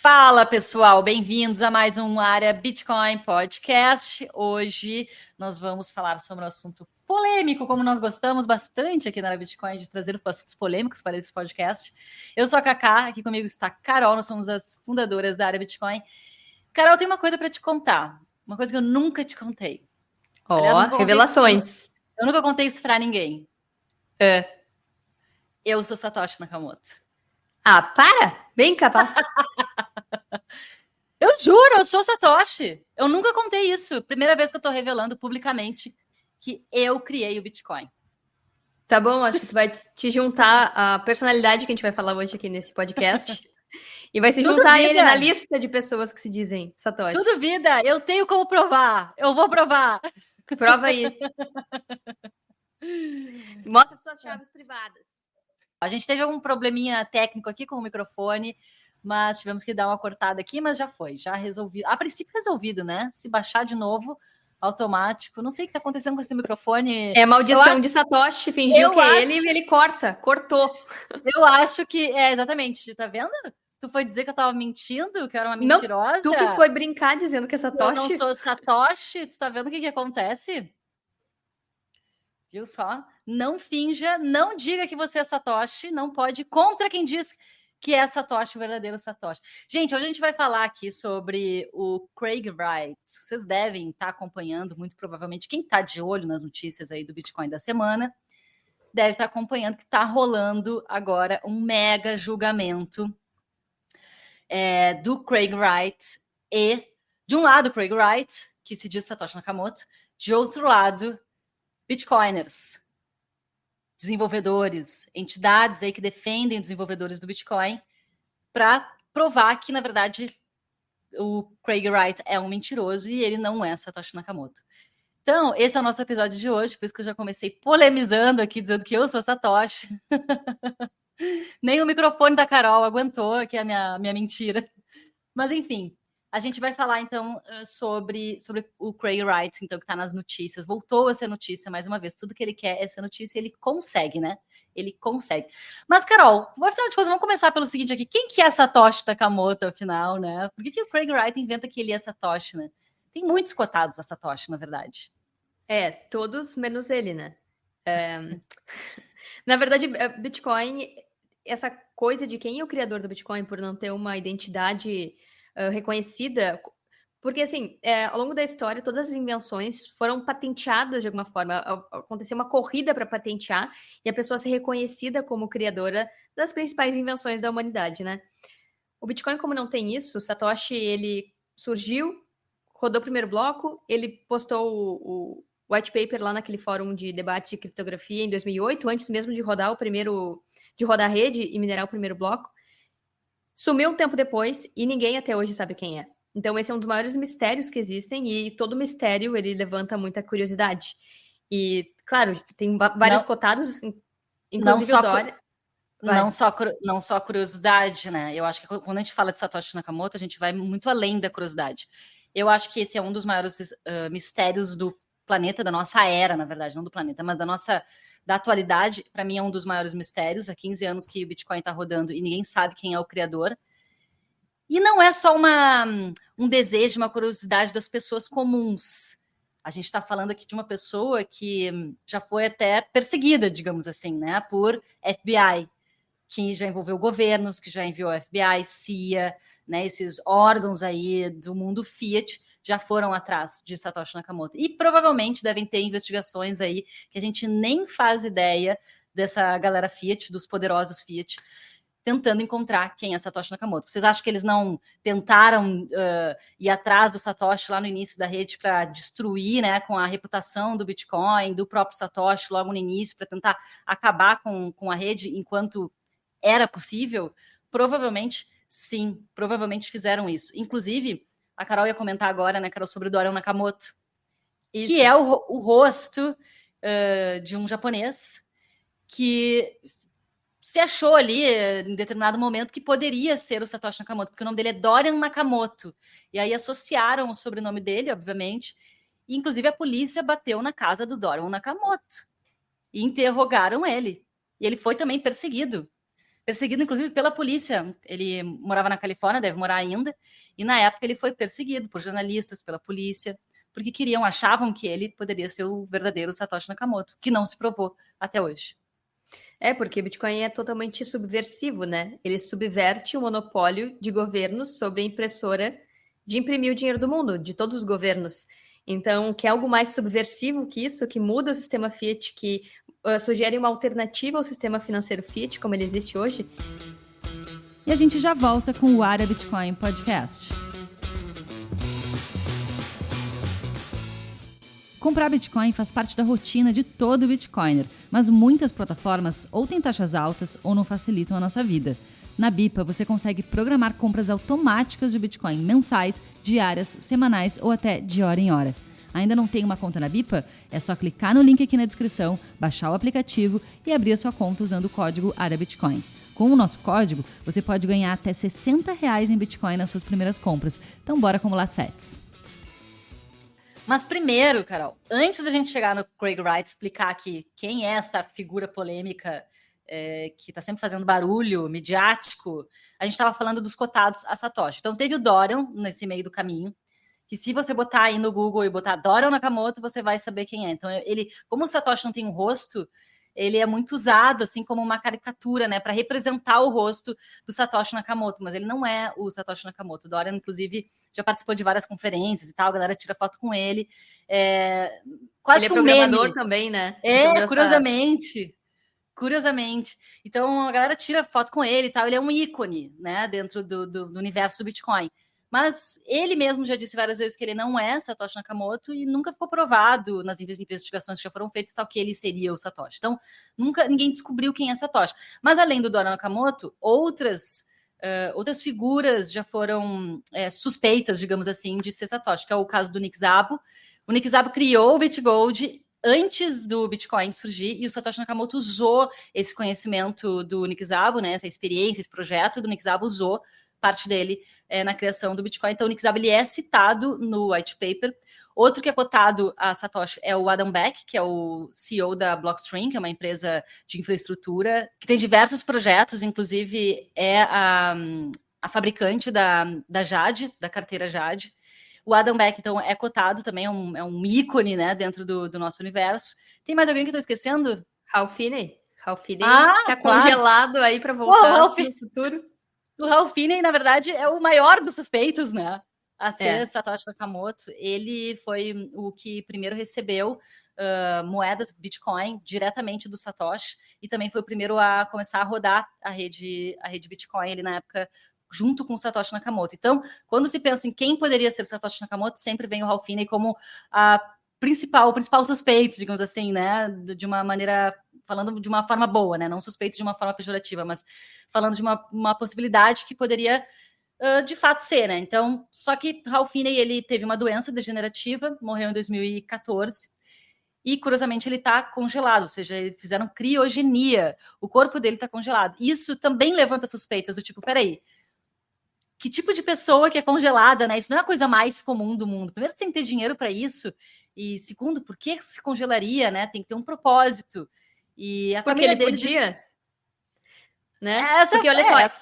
Fala, pessoal, bem-vindos a mais um Área Bitcoin Podcast. Hoje nós vamos falar sobre um assunto polêmico, como nós gostamos bastante aqui na Área Bitcoin de trazer assuntos polêmicos para esse podcast. Eu sou a Cacá, aqui comigo está a Carol, nós somos as fundadoras da Área Bitcoin. Carol, tem uma coisa para te contar, uma coisa que eu nunca te contei. Aliás, revelações. Eu nunca contei isso para ninguém. Eu sou Satoshi Nakamoto. Ah, para! Bem capaz. Eu juro, eu sou Satoshi. Eu nunca contei isso. Primeira vez que eu tô revelando publicamente que eu criei o Bitcoin. Tá bom, acho que tu vai te juntar à personalidade que a gente vai falar hoje aqui nesse podcast. E vai se juntar a ele na lista de pessoas que se dizem Satoshi. Tu duvida? Eu tenho como provar. Eu vou provar. Prova aí. Mostra suas chaves privadas. A gente teve algum probleminha técnico aqui com o microfone, mas tivemos que dar uma cortada aqui, mas já foi, já resolvido. A princípio resolvido, né? Se baixar de novo, automático. Não sei o que está acontecendo com esse microfone. É maldição de Satoshi, fingiu que é ele e ele cortou. Eu acho que é exatamente, tá vendo? Tu foi dizer que eu tava mentindo, que eu era uma mentirosa? Não, tu que foi brincar dizendo que é Satoshi. Eu não sou Satoshi, tu tá vendo o que acontece? Viu só? Não finja, não diga que você é Satoshi, não pode contra quem diz que é Satoshi, o verdadeiro Satoshi. Gente, hoje a gente vai falar aqui sobre o Craig Wright. Vocês devem estar acompanhando, muito provavelmente, quem está de olho nas notícias aí do Bitcoin da semana, deve estar acompanhando que está rolando agora um mega julgamento do Craig Wright e, de um lado, Craig Wright, que se diz Satoshi Nakamoto, de outro lado, Bitcoiners, desenvolvedores, entidades aí que defendem os desenvolvedores do Bitcoin para provar que, na verdade, o Craig Wright é um mentiroso e ele não é Satoshi Nakamoto. Então, esse é o nosso episódio de hoje, por isso que eu já comecei polemizando aqui, dizendo que eu sou Satoshi. Nem o microfone da Carol aguentou, que é a minha mentira. Mas, enfim, a gente vai falar, então, sobre o Craig Wright, então, que está nas notícias. Voltou a ser notícia, mais uma vez. Tudo que ele quer é ser notícia e ele consegue, né? Ele consegue. Mas, Carol, afinal de contas, vamos começar pelo seguinte aqui. Quem que é Satoshi Nakamoto, afinal, né? Por que o Craig Wright inventa que ele é Satoshi, né? Tem muitos cotados a Satoshi, na verdade. Todos menos ele, né? Na verdade, Bitcoin, essa coisa de quem é o criador do Bitcoin por não ter uma identidade reconhecida, porque assim, ao longo da história, todas as invenções foram patenteadas de alguma forma. Aconteceu uma corrida para patentear e a pessoa ser reconhecida como criadora das principais invenções da humanidade, né? O Bitcoin, como não tem isso, o Satoshi, ele surgiu, rodou o primeiro bloco, ele postou o white paper lá naquele fórum de debates de criptografia em 2008, antes mesmo de rodar a rede e minerar o primeiro bloco. Sumiu um tempo depois e ninguém até hoje sabe quem é. Então esse é um dos maiores mistérios que existem e todo mistério, ele levanta muita curiosidade. E, claro, tem vários cotados, inclusive o Dória. Não só curiosidade, né? Eu acho que quando a gente fala de Satoshi Nakamoto, a gente vai muito além da curiosidade. Eu acho que esse é um dos maiores mistérios do planeta, da nossa era, na verdade, não do planeta, mas da atualidade. Para mim é um dos maiores mistérios. Há 15 anos que o Bitcoin está rodando e ninguém sabe quem é o criador. E não é só um desejo, uma curiosidade das pessoas comuns. A gente está falando aqui de uma pessoa que já foi até perseguida, digamos assim, né, por FBI, que já envolveu governos, que já enviou FBI, CIA, né, esses órgãos aí do mundo Fiat já foram atrás de Satoshi Nakamoto. E provavelmente devem ter investigações aí que a gente nem faz ideia dessa galera Fiat, dos poderosos Fiat, tentando encontrar quem é Satoshi Nakamoto. Vocês acham que eles não tentaram ir atrás do Satoshi lá no início da rede para destruir, né, com a reputação do Bitcoin, do próprio Satoshi logo no início, para tentar acabar com a rede enquanto era possível? Provavelmente, sim. Provavelmente fizeram isso. Inclusive, a Carol ia comentar agora, né, Carol, sobre o Dorian Nakamoto, que é o rosto de um japonês que se achou ali, em determinado momento, que poderia ser o Satoshi Nakamoto, porque o nome dele é Dorian Nakamoto. E aí associaram o sobrenome dele, obviamente, e inclusive a polícia bateu na casa do Dorian Nakamoto e interrogaram ele. E ele foi também perseguido. perseguido inclusive pela polícia. Ele morava na Califórnia, deve morar ainda, e na época ele foi perseguido por jornalistas, pela polícia, porque achavam que ele poderia ser o verdadeiro Satoshi Nakamoto, que não se provou até hoje. Porque Bitcoin é totalmente subversivo, né? Ele subverte o monopólio de governos sobre a impressora de imprimir o dinheiro do mundo, de todos os governos. Então, quer algo mais subversivo que isso, que muda o sistema fiat, que sugere uma alternativa ao sistema financeiro fiat, como ele existe hoje? E a gente já volta com o Área Bitcoin Podcast. Comprar Bitcoin faz parte da rotina de todo Bitcoiner, mas muitas plataformas ou têm taxas altas ou não facilitam a nossa vida. Na Bipa, você consegue programar compras automáticas de Bitcoin mensais, diárias, semanais ou até de hora em hora. Ainda não tem uma conta na Bipa? É só clicar no link aqui na descrição, baixar o aplicativo e abrir a sua conta usando o código ARABITCOIN. Com o nosso código, você pode ganhar até R$60 em Bitcoin nas suas primeiras compras. Então bora acumular sats. Mas primeiro, Carol, antes da gente chegar no Craig Wright, explicar aqui quem é esta figura polêmica que está sempre fazendo barulho midiático, a gente estava falando dos cotados a Satoshi. Então teve o Dorian nesse meio do caminho, que se você botar aí no Google e botar Dorian Nakamoto, você vai saber quem é. Então ele, como o Satoshi não tem um rosto, ele é muito usado assim como uma caricatura, né, para representar o rosto do Satoshi Nakamoto, mas ele não é o Satoshi Nakamoto. O Dorian, inclusive, já participou de várias conferências e tal, a galera tira foto com ele. Quase ele que é um programador meme. também, né? Curiosamente. Então, a galera tira foto com ele e tal. Ele é um ícone, né, dentro do universo do Bitcoin. Mas ele mesmo já disse várias vezes que ele não é Satoshi Nakamoto e nunca ficou provado nas investigações que já foram feitas tal que ele seria o Satoshi. Então, ninguém descobriu quem é Satoshi. Mas, além do Dorian Nakamoto, outras figuras já foram suspeitas, digamos assim, de ser Satoshi, que é o caso do Nick Szabo. O Nick Szabo criou o BitGold antes do Bitcoin surgir, e o Satoshi Nakamoto usou esse conhecimento do Nick Szabo, né, essa experiência, esse projeto do Nick Szabo, usou parte dele na criação do Bitcoin. Então, o Nick Szabo ele é citado no white paper. Outro que é cotado a Satoshi é o Adam Back, que é o CEO da Blockstream, que é uma empresa de infraestrutura, que tem diversos projetos, inclusive é a fabricante da Jade, da carteira Jade. O Adam Back, então, é cotado também, é um ícone, né, dentro do nosso universo. Tem mais alguém que eu estou esquecendo? Ralph Finney. Tá congelado aí para voltar no futuro. O Ralph Finney, na verdade, é o maior dos suspeitos, né, a ser Satoshi Nakamoto. Ele foi o que primeiro recebeu moedas Bitcoin diretamente do Satoshi e também foi o primeiro a começar a rodar a rede Bitcoin ali na época, junto com o Satoshi Nakamoto. Então, quando se pensa em quem poderia ser Satoshi Nakamoto, sempre vem o Ralph Finney como o principal suspeito, digamos assim, né, de uma maneira, falando de uma forma boa, né, não suspeito de uma forma pejorativa, mas falando de uma possibilidade que poderia de fato ser, né. Então, só que Ralph Finney, ele teve uma doença degenerativa, morreu em 2014, e curiosamente ele está congelado, ou seja, fizeram criogenia, o corpo dele está congelado. Isso também levanta suspeitas do tipo, peraí, que tipo de pessoa que é congelada, né? Isso não é a coisa mais comum do mundo. Primeiro, tem que ter dinheiro para isso. E segundo, por que se congelaria, né? Tem que ter um propósito. E a porque ele podia, né? Porque olha só,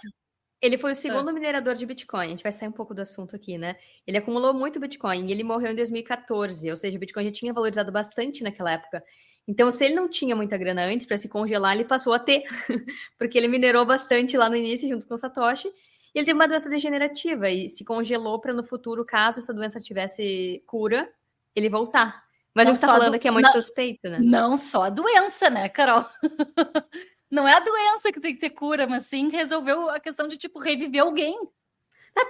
ele foi o segundo minerador de Bitcoin. A gente vai sair um pouco do assunto aqui, né? Ele acumulou muito Bitcoin e ele morreu em 2014, ou seja, o Bitcoin já tinha valorizado bastante naquela época. Então, se ele não tinha muita grana antes para se congelar, ele passou a ter, porque ele minerou bastante lá no início junto com o Satoshi. E ele teve uma doença degenerativa e se congelou para no futuro, caso essa doença tivesse cura, ele voltar. Mas o que tá falando aqui é muito suspeito, né? Não só a doença, né, Carol? Não é a doença que tem que ter cura, mas sim resolveu a questão de, tipo, reviver alguém.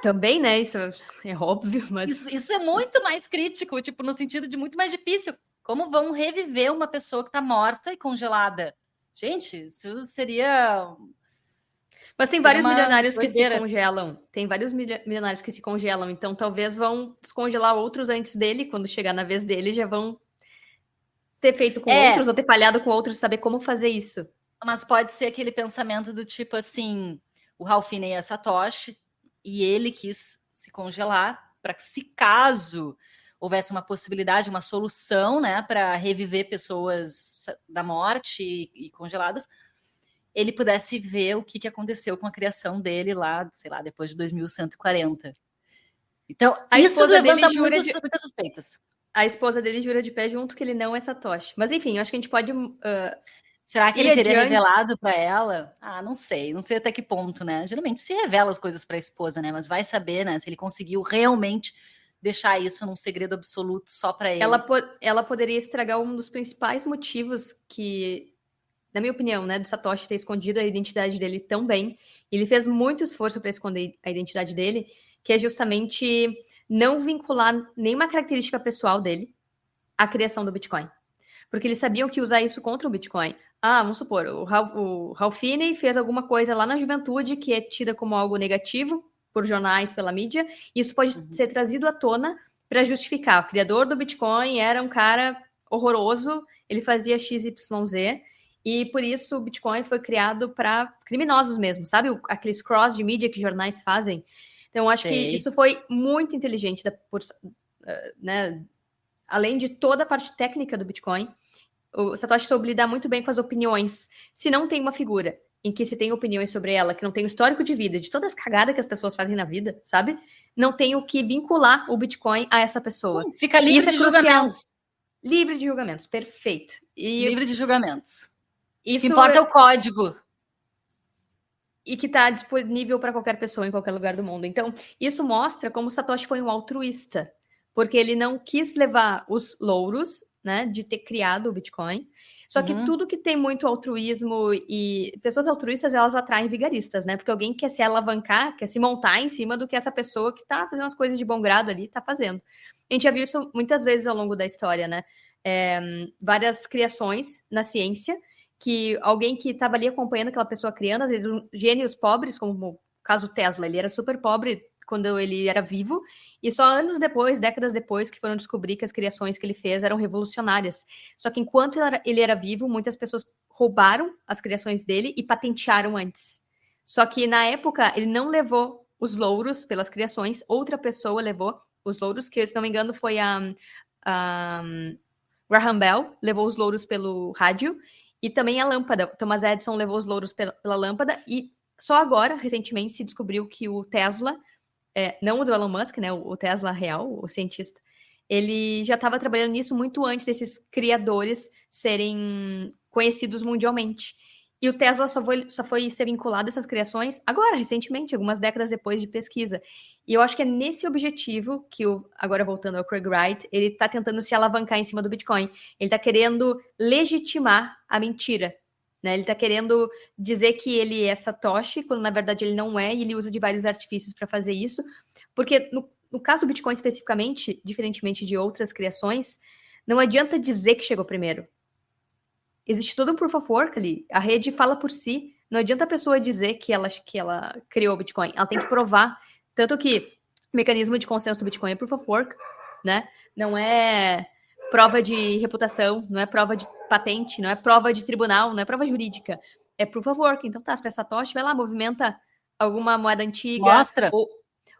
Também, né? Isso é óbvio, mas... Isso é muito mais crítico, tipo, no sentido de muito mais difícil. Como vão reviver uma pessoa que tá morta e congelada? Gente, isso seria... Mas tem vários milionários que se congelam. Tem vários milionários que se congelam. Então, talvez vão descongelar outros antes dele. Quando chegar na vez dele, já vão ter feito com outros ou ter falhado com outros, saber como fazer isso. Mas pode ser aquele pensamento do tipo assim, o Ralph Finney é Satoshi e ele quis se congelar para que, se caso houvesse uma possibilidade, uma solução, né, para reviver pessoas da morte e congeladas, ele pudesse ver o que aconteceu com a criação dele lá, sei lá, depois de 2140. Então, isso levanta muitas suspeitas. A esposa dele jura de pé junto que ele não é Satoshi. Mas enfim, eu acho que a gente pode... Será que ele teria revelado para ela? Não sei até que ponto, né? Geralmente se revela as coisas para a esposa, né? Mas vai saber, né? Se ele conseguiu realmente deixar isso num segredo absoluto só para ele. Ela poderia estragar um dos principais motivos que, na minha opinião, né, do Satoshi ter escondido a identidade dele tão bem. Ele fez muito esforço para esconder a identidade dele, que é justamente não vincular nenhuma característica pessoal dele à criação do Bitcoin. Porque eles sabiam que usar isso contra o Bitcoin. Vamos supor, o Ralph Finney fez alguma coisa lá na juventude que é tida como algo negativo por jornais, pela mídia, e isso pode ser trazido à tona para justificar. O criador do Bitcoin era um cara horroroso, ele fazia XYZ, e por isso o Bitcoin foi criado para criminosos mesmo, sabe? Aqueles cross de mídia que jornais fazem. Então, eu acho que isso foi muito inteligente, né? Além de toda a parte técnica do Bitcoin, o Satoshi soube lidar muito bem com as opiniões. Se não tem uma figura em que se tem opiniões sobre ela, que não tem um histórico de vida, de todas as cagadas que as pessoas fazem na vida, sabe? Não tem o que vincular o Bitcoin a essa pessoa. Fica livre de julgamentos. Livre de julgamentos, perfeito. Livre de julgamentos. Isso o que importa é o código. E que está disponível para qualquer pessoa em qualquer lugar do mundo. Então, isso mostra como o Satoshi foi um altruísta, porque ele não quis levar os louros, né, de ter criado o Bitcoin. Só que tudo que tem muito altruísmo e pessoas altruístas, elas atraem vigaristas, né? Porque alguém quer se alavancar, quer se montar em cima do que essa pessoa que está fazendo as coisas de bom grado ali está fazendo. A gente já viu isso muitas vezes ao longo da história, né? Várias criações na ciência que alguém que estava ali acompanhando aquela pessoa criando, às vezes gênios pobres, como o caso Tesla, ele era super pobre quando ele era vivo, e só anos depois, décadas depois, que foram descobrir que as criações que ele fez eram revolucionárias. Só que enquanto ele era vivo, muitas pessoas roubaram as criações dele e patentearam antes. Só que na época ele não levou os louros pelas criações, outra pessoa levou os louros, que se não me engano foi a Graham Bell, levou os louros pelo rádio, e também a lâmpada. Thomas Edison levou os louros pela lâmpada, e só agora, recentemente, se descobriu que o Tesla, não o do Elon Musk, né, o Tesla real, o cientista, ele já estava trabalhando nisso muito antes desses criadores serem conhecidos mundialmente. E o Tesla só foi ser vinculado a essas criações agora, recentemente, algumas décadas depois de pesquisa. E eu acho que é nesse objetivo que, agora voltando ao Craig Wright, ele está tentando se alavancar em cima do Bitcoin. Ele está querendo legitimar a mentira, né? Ele está querendo dizer que ele é Satoshi, quando na verdade ele não é, e ele usa de vários artifícios para fazer isso. Porque no caso do Bitcoin especificamente, diferentemente de outras criações, não adianta dizer que chegou primeiro. Existe todo um proof of work ali. A rede fala por si. Não adianta a pessoa dizer que ela criou o Bitcoin. Ela tem que provar. Tanto que o mecanismo de consenso do Bitcoin é proof of work, né? Não é prova de reputação, não é prova de patente, não é prova de tribunal, não é prova jurídica. É proof of work. Então tá, se tu é Satoshi, vai lá, movimenta alguma moeda antiga. Mostra.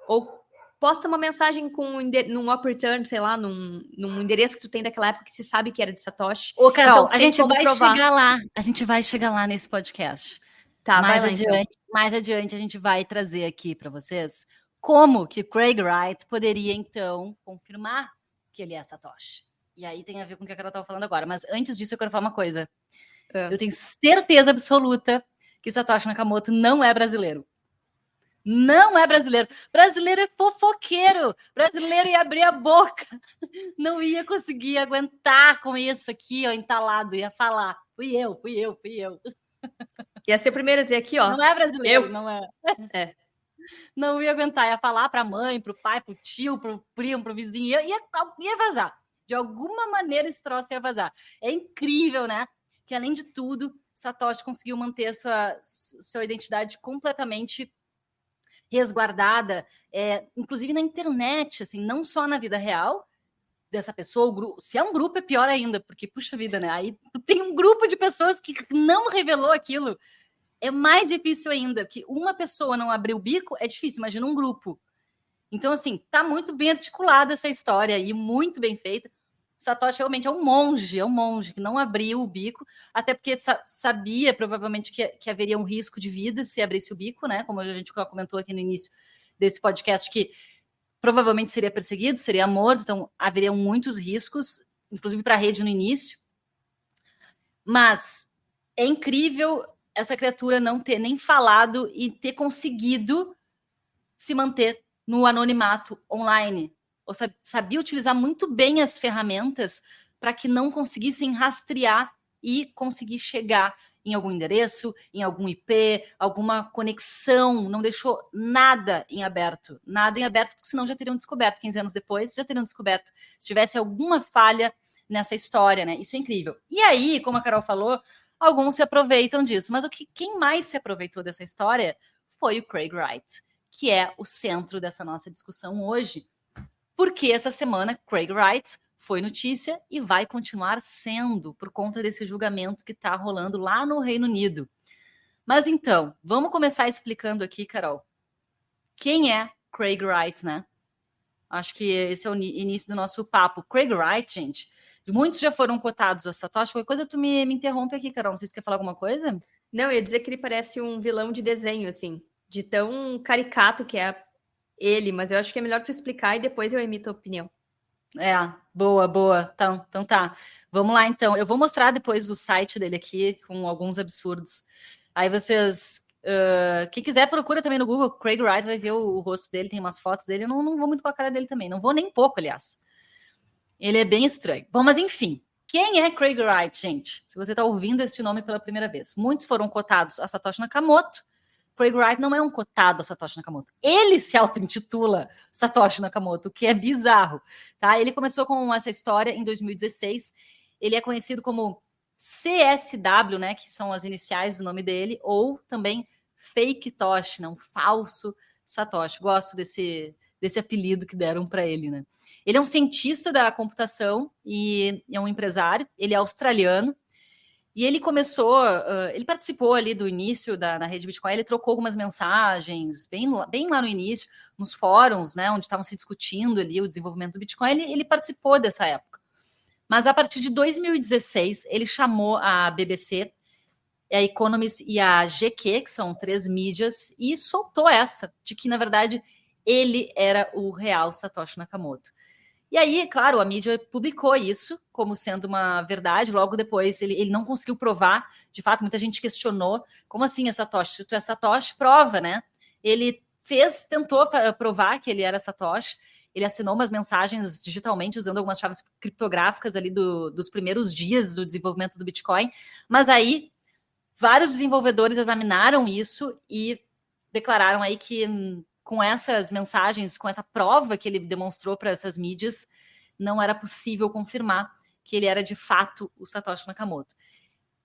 Ou posta uma mensagem num up return, sei lá, num endereço que tu tem daquela época que se sabe que era de Satoshi. Ô, Carol, então, a gente vai chegar lá. A gente vai chegar lá nesse podcast. Tá, mais vai lá, adiante, então. Mais adiante a gente vai trazer aqui para vocês como que Craig Wright poderia, então, confirmar que ele é Satoshi. E aí tem a ver com o que a Carol estava falando agora. Mas antes disso, eu quero falar uma coisa. Eu tenho certeza absoluta que Satoshi Nakamoto não é brasileiro. Não é brasileiro. Brasileiro é fofoqueiro. Brasileiro ia abrir a boca. Não ia conseguir aguentar com isso aqui, ó, entalado. Ia falar. Fui eu. Ia ser o primeiro a dizer aqui, ó. Não é brasileiro, não é. Não ia aguentar. Ia falar para a mãe, para o pai, para o tio, para o primo, para o vizinho. Ia vazar. De alguma maneira esse troço ia vazar. É incrível, né? Que além de tudo, Satoshi conseguiu manter a sua identidade completamente resguardada, inclusive na internet, assim, não só na vida real dessa pessoa, o grupo, se é um grupo é pior ainda, porque, puxa vida, né, aí tu tem um grupo de pessoas que não revelou aquilo, é mais difícil ainda, porque uma pessoa não abrir o bico é difícil, imagina um grupo. Então, assim, tá muito bem articulada essa história aí, muito bem feita. Satoshi realmente é um monge que não abriu o bico, até porque sabia provavelmente que haveria um risco de vida se abrisse o bico, né? Como a gente comentou aqui no início desse podcast, que provavelmente seria perseguido, seria morto, então haveriam muitos riscos, inclusive para a rede no início. Mas é incrível essa criatura não ter nem falado e ter conseguido se manter no anonimato online. Ou sabia utilizar muito bem as ferramentas para que não conseguissem rastrear e conseguir chegar em algum endereço, em algum IP, alguma conexão, não deixou nada em aberto, porque senão já teriam descoberto, 15 anos depois, já teriam descoberto, se tivesse alguma falha nessa história, né? Isso é incrível. E aí, como a Carol falou, alguns se aproveitam disso, mas quem mais se aproveitou dessa história foi o Craig Wright, que é o centro dessa nossa discussão hoje, porque essa semana Craig Wright foi notícia e vai continuar sendo por conta desse julgamento que está rolando lá no Reino Unido. Mas então, vamos começar explicando aqui, Carol, quem é Craig Wright, né? Acho que esse é o início do nosso papo. Craig Wright, gente, muitos já foram cotados a Satoshi. Qualquer coisa tu me interrompe aqui, Carol. Não sei se você quer falar alguma coisa? Não, eu ia dizer que ele parece um vilão de desenho, assim, de tão caricato que é ele, mas eu acho que é melhor tu explicar e depois eu emito a opinião. Boa. Então tá. Vamos lá, então. Eu vou mostrar depois o site dele aqui com alguns absurdos. Aí vocês... quem quiser, procura também no Google. Craig Wright, vai ver o rosto dele, tem umas fotos dele. Eu não vou muito com a cara dele também. Não vou nem pouco, aliás. Ele é bem estranho. Bom, mas enfim. Quem é Craig Wright, gente? Se você está ouvindo esse nome pela primeira vez. Muitos foram cotados a Satoshi Nakamoto. Craig Wright não é um cotado a Satoshi Nakamoto. Ele se auto-intitula Satoshi Nakamoto, o que é bizarro. Tá? Ele começou com essa história em 2016. Ele é conhecido como CSW, né, que são as iniciais do nome dele, ou também Fake Toshi, um falso Satoshi. Gosto desse apelido que deram para ele, né? Ele é um cientista da computação e é um empresário. Ele é australiano. E ele começou, ele participou ali do início na rede Bitcoin, ele trocou algumas mensagens, bem lá no início, nos fóruns, né, onde estavam se discutindo ali o desenvolvimento do Bitcoin, ele participou dessa época. Mas a partir de 2016, ele chamou a BBC, a Economist e a GQ, que são 3 mídias, e soltou essa, de que, na verdade, ele era o real Satoshi Nakamoto. E aí, claro, a mídia publicou isso como sendo uma verdade. Logo depois, ele não conseguiu provar. De fato, muita gente questionou. Como assim é Satoshi? Se tu é Satoshi, prova, né? Ele tentou provar que ele era Satoshi. Ele assinou umas mensagens digitalmente, usando algumas chaves criptográficas ali dos primeiros dias do desenvolvimento do Bitcoin. Mas aí, vários desenvolvedores examinaram isso e declararam aí que... com essas mensagens, com essa prova que ele demonstrou para essas mídias, não era possível confirmar que ele era de fato o Satoshi Nakamoto.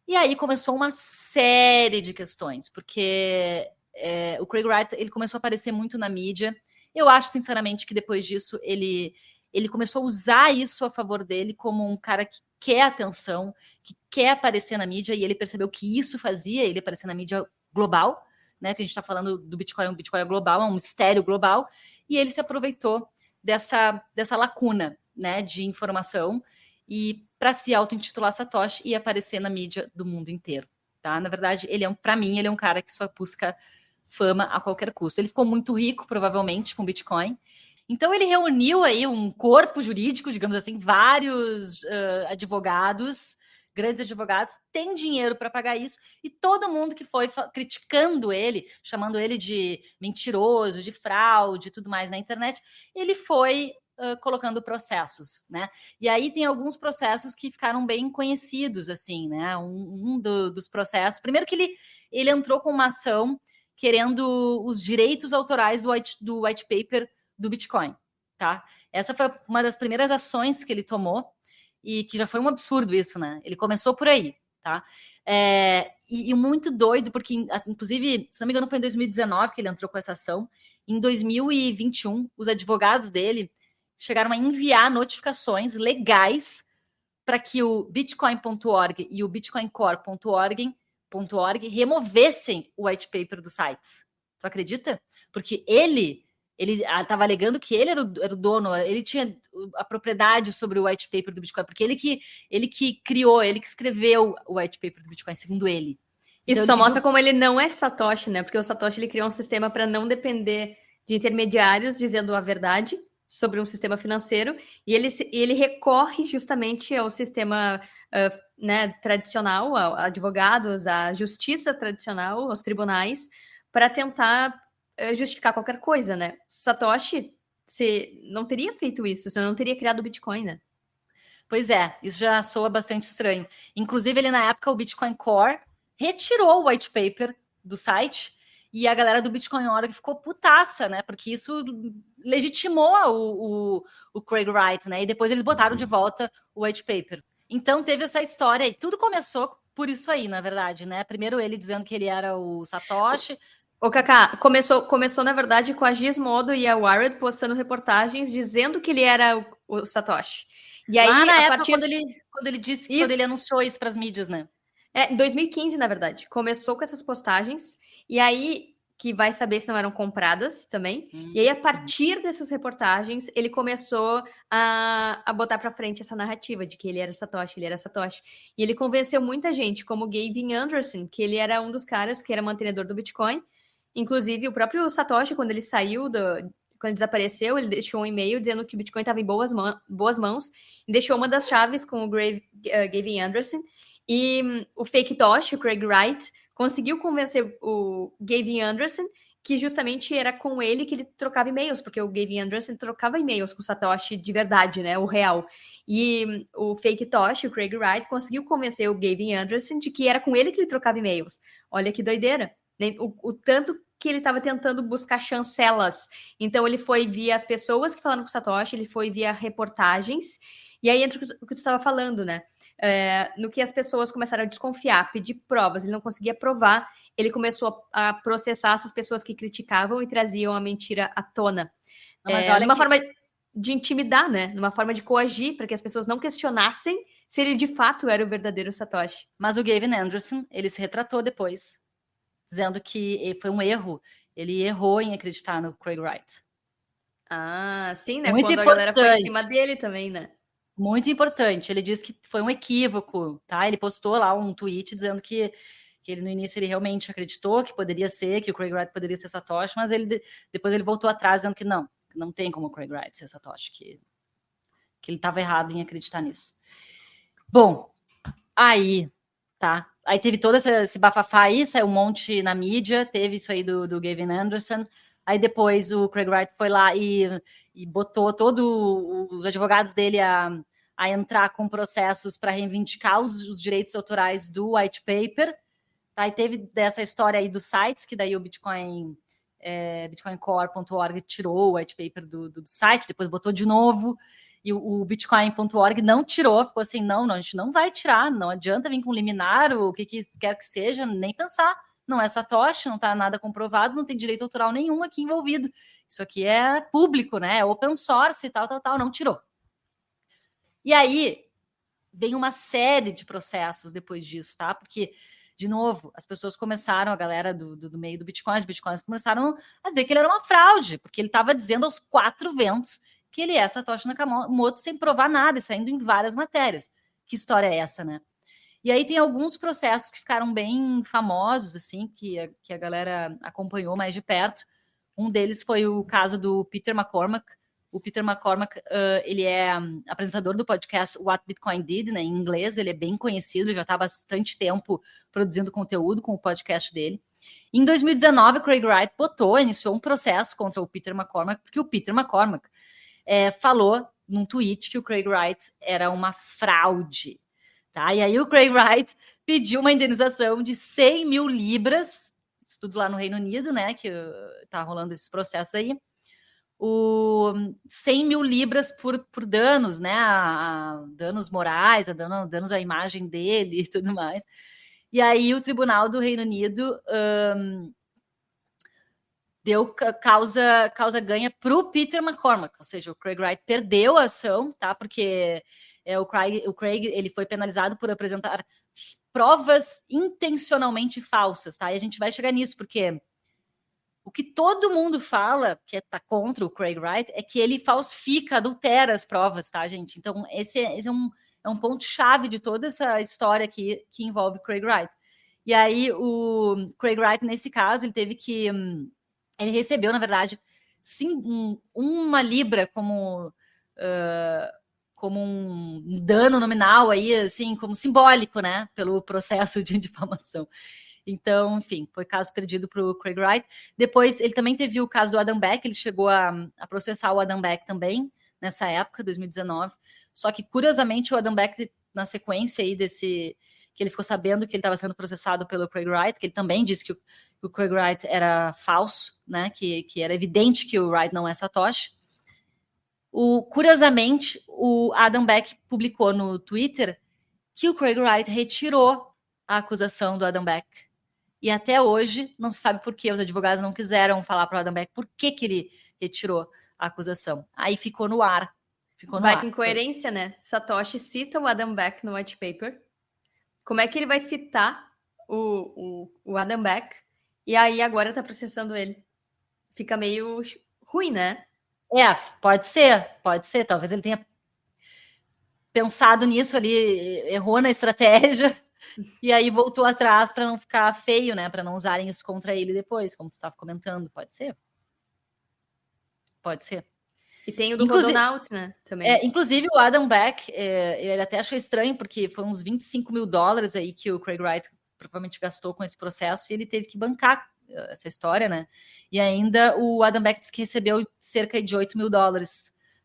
E aí começou uma série de questões, porque o Craig Wright ele começou a aparecer muito na mídia. Eu acho, sinceramente, que depois disso ele começou a usar isso a favor dele como um cara que quer atenção, que quer aparecer na mídia, e ele percebeu que isso fazia ele aparecer na mídia global, né, que a gente está falando do Bitcoin, Bitcoin é global, é um mistério global, e ele se aproveitou dessa lacuna, né, de informação e para se auto-intitular Satoshi e aparecer na mídia do mundo inteiro, tá? Na verdade, para mim, ele é um cara que só busca fama a qualquer custo. Ele ficou muito rico, provavelmente, com Bitcoin. Então, ele reuniu aí um corpo jurídico, digamos assim, vários advogados, grandes advogados, têm dinheiro para pagar isso, e todo mundo que foi criticando ele, chamando ele de mentiroso, de fraude e tudo mais na internet, ele foi colocando processos, né? E aí tem alguns processos que ficaram bem conhecidos, assim, né? Dos processos, primeiro que ele entrou com uma ação querendo os direitos autorais do white paper do Bitcoin, tá? Essa foi uma das primeiras ações que ele tomou, e que já foi um absurdo isso, né? Ele começou por aí, tá? E muito doido, porque, inclusive, se não me engano, foi em 2019 que ele entrou com essa ação. Em 2021, os advogados dele chegaram a enviar notificações legais para que o Bitcoin.org e o BitcoinCore.org removessem o white paper dos sites. Tu acredita? Porque ele Ele estava alegando que ele era o dono, ele tinha a propriedade sobre o white paper do Bitcoin, porque ele que criou, ele que escreveu o white paper do Bitcoin, segundo ele. Isso só mostra como ele não é Satoshi, né? Porque o Satoshi ele criou um sistema para não depender de intermediários dizendo a verdade sobre um sistema financeiro, e ele recorre justamente ao sistema né, tradicional, a advogados, à justiça tradicional, aos tribunais, para tentar justificar qualquer coisa, né? Satoshi, você não teria feito isso, você não teria criado o Bitcoin, né? Pois é, isso já soa bastante estranho. Inclusive, ele, na época, o Bitcoin Core retirou o white paper do site e a galera do Bitcoin.org ficou putaça, né? Porque isso legitimou o Craig Wright, né? E depois eles botaram de volta o white paper. Então teve essa história e tudo começou por isso aí, na verdade, né? Primeiro ele dizendo que ele era o Satoshi. Ô, Cacá, começou, na verdade, com a Gizmodo e a Wired postando reportagens dizendo que ele era o Satoshi. E aí, lá na época, quando ele disse, isso. Quando ele anunciou isso para as mídias, né? Em 2015, na verdade. Começou com essas postagens, e aí, que vai saber se não eram compradas também. E aí, a partir dessas reportagens, ele começou a botar pra frente essa narrativa de que ele era Satoshi, ele era Satoshi. E ele convenceu muita gente, como Gavin Anderson, que ele era um dos caras que era mantenedor do Bitcoin. Inclusive, o próprio Satoshi, quando ele saiu quando ele desapareceu, ele deixou um e-mail dizendo que o Bitcoin estava em boas mãos, e deixou uma das chaves com o Gavin Anderson. E o Fake Tosh, o Craig Wright, conseguiu convencer o Gavin Anderson que justamente era com ele que ele trocava e-mails, porque o Gavin Anderson trocava e-mails com o Satoshi de verdade, né, o real. E o Fake Tosh, o Craig Wright, conseguiu convencer o Gavin Anderson de que era com ele que ele trocava e-mails. Olha que doideira. O tanto que ele estava tentando buscar chancelas. Então, ele foi via as pessoas que falaram com o Satoshi, ele foi via reportagens, e aí entra o que tu estava falando, né? No que as pessoas começaram a desconfiar, pedir provas, ele não conseguia provar, ele começou a processar essas pessoas que criticavam e traziam a mentira à tona. Mas olha numa forma de intimidar, né? Numa forma de coagir, para que as pessoas não questionassem se ele de fato era o verdadeiro Satoshi. Mas o Gavin Anderson, ele se retratou depois, dizendo que foi um erro. Ele errou em acreditar no Craig Wright. Ah, sim, né? Muito Quando importante. A galera foi em cima dele também, né? Muito importante. Ele disse que foi um equívoco, tá? Ele postou lá um tweet dizendo que ele no início ele realmente acreditou que poderia ser, que o Craig Wright poderia ser Satoshi, mas depois ele voltou atrás dizendo que não tem como o Craig Wright ser Satoshi, que ele estava errado em acreditar nisso. Bom, aí, tá? Aí teve todo esse bafafá aí, saiu um monte na mídia, teve isso aí do Gavin Anderson. Aí depois o Craig Wright foi lá e botou todos os advogados dele a entrar com processos para reivindicar os direitos autorais do white paper. Tá? E teve dessa história aí dos sites, que daí o Bitcoin, bitcoincore.org tirou o white paper do site, depois botou de novo. E o Bitcoin.org não tirou, ficou assim, não, a gente não vai tirar, não adianta vir com liminar, o que quer que seja, nem pensar. Não é Satoshi, não está nada comprovado, não tem direito autoral nenhum aqui envolvido. Isso aqui é público, né? É open source, tal, não tirou. E aí, vem uma série de processos depois disso, tá? Porque, de novo, as pessoas começaram, a galera do meio do Bitcoin, os Bitcoins começaram a dizer que ele era uma fraude, porque ele estava dizendo aos quatro ventos que ele é Satoshi Nakamoto sem provar nada e saindo em várias matérias. Que história é essa, né? E aí tem alguns processos que ficaram bem famosos, assim, que a galera acompanhou mais de perto. Um deles foi o caso do Peter McCormack. O Peter McCormack, ele é apresentador do podcast What Bitcoin Did, né, em inglês, ele é bem conhecido, já está há bastante tempo produzindo conteúdo com o podcast dele. Em 2019, o Craig Wright iniciou um processo contra o Peter McCormack, porque o Peter McCormack falou num tweet que o Craig Wright era uma fraude. Tá? E aí o Craig Wright pediu uma indenização de 100 mil libras, isso tudo lá no Reino Unido, né, que tá rolando esse processo aí, 100 mil libras por danos, né, danos morais, danos à imagem dele e tudo mais. E aí o Tribunal do Reino Unido deu causa ganha para o Peter McCormack, ou seja, o Craig Wright perdeu a ação, tá? Porque o Craig ele foi penalizado por apresentar provas intencionalmente falsas, tá? E a gente vai chegar nisso, porque O que todo mundo fala, que tá contra o Craig Wright, é que ele falsifica, adultera as provas, tá, gente? Então, esse é um ponto-chave de toda essa história aqui que envolve Craig Wright. E aí, o Craig Wright, nesse caso, ele teve que... ele recebeu, na verdade, sim, uma libra como um dano nominal aí, assim, como simbólico, né? Pelo processo de difamação. Então, enfim, foi caso perdido para o Craig Wright. Depois, ele também teve o caso do Adam Beck, ele chegou a processar o Adam Beck também, nessa época, 2019. Só que, curiosamente, o Adam Beck, na sequência aí desse... que ele ficou sabendo que ele estava sendo processado pelo Craig Wright, que ele também disse que o Craig Wright era falso, né? Que era evidente que o Wright não é Satoshi. Curiosamente, o Adam Beck publicou no Twitter que o Craig Wright retirou a acusação do Adam Beck. E até hoje não se sabe por que os advogados não quiseram falar para o Adam Beck por que ele retirou a acusação. Aí ficou no ar. Baita incoerência, né? Satoshi cita o Adam Beck no white paper. Como é que ele vai citar o Adam Beck e aí agora tá processando ele? Fica meio ruim, né? Pode ser. Talvez ele tenha pensado nisso ali, errou na estratégia e aí voltou atrás para não ficar feio, né? Para não usarem isso contra ele depois, como tu estava comentando. Pode ser. E tem o do Rodonaut, né? Também. Inclusive, o Adam Beck, ele até achou estranho, porque foi uns $25 mil aí que o Craig Wright provavelmente gastou com esse processo, e ele teve que bancar essa história, né? E ainda o Adam Beck disse que recebeu cerca de $8 mil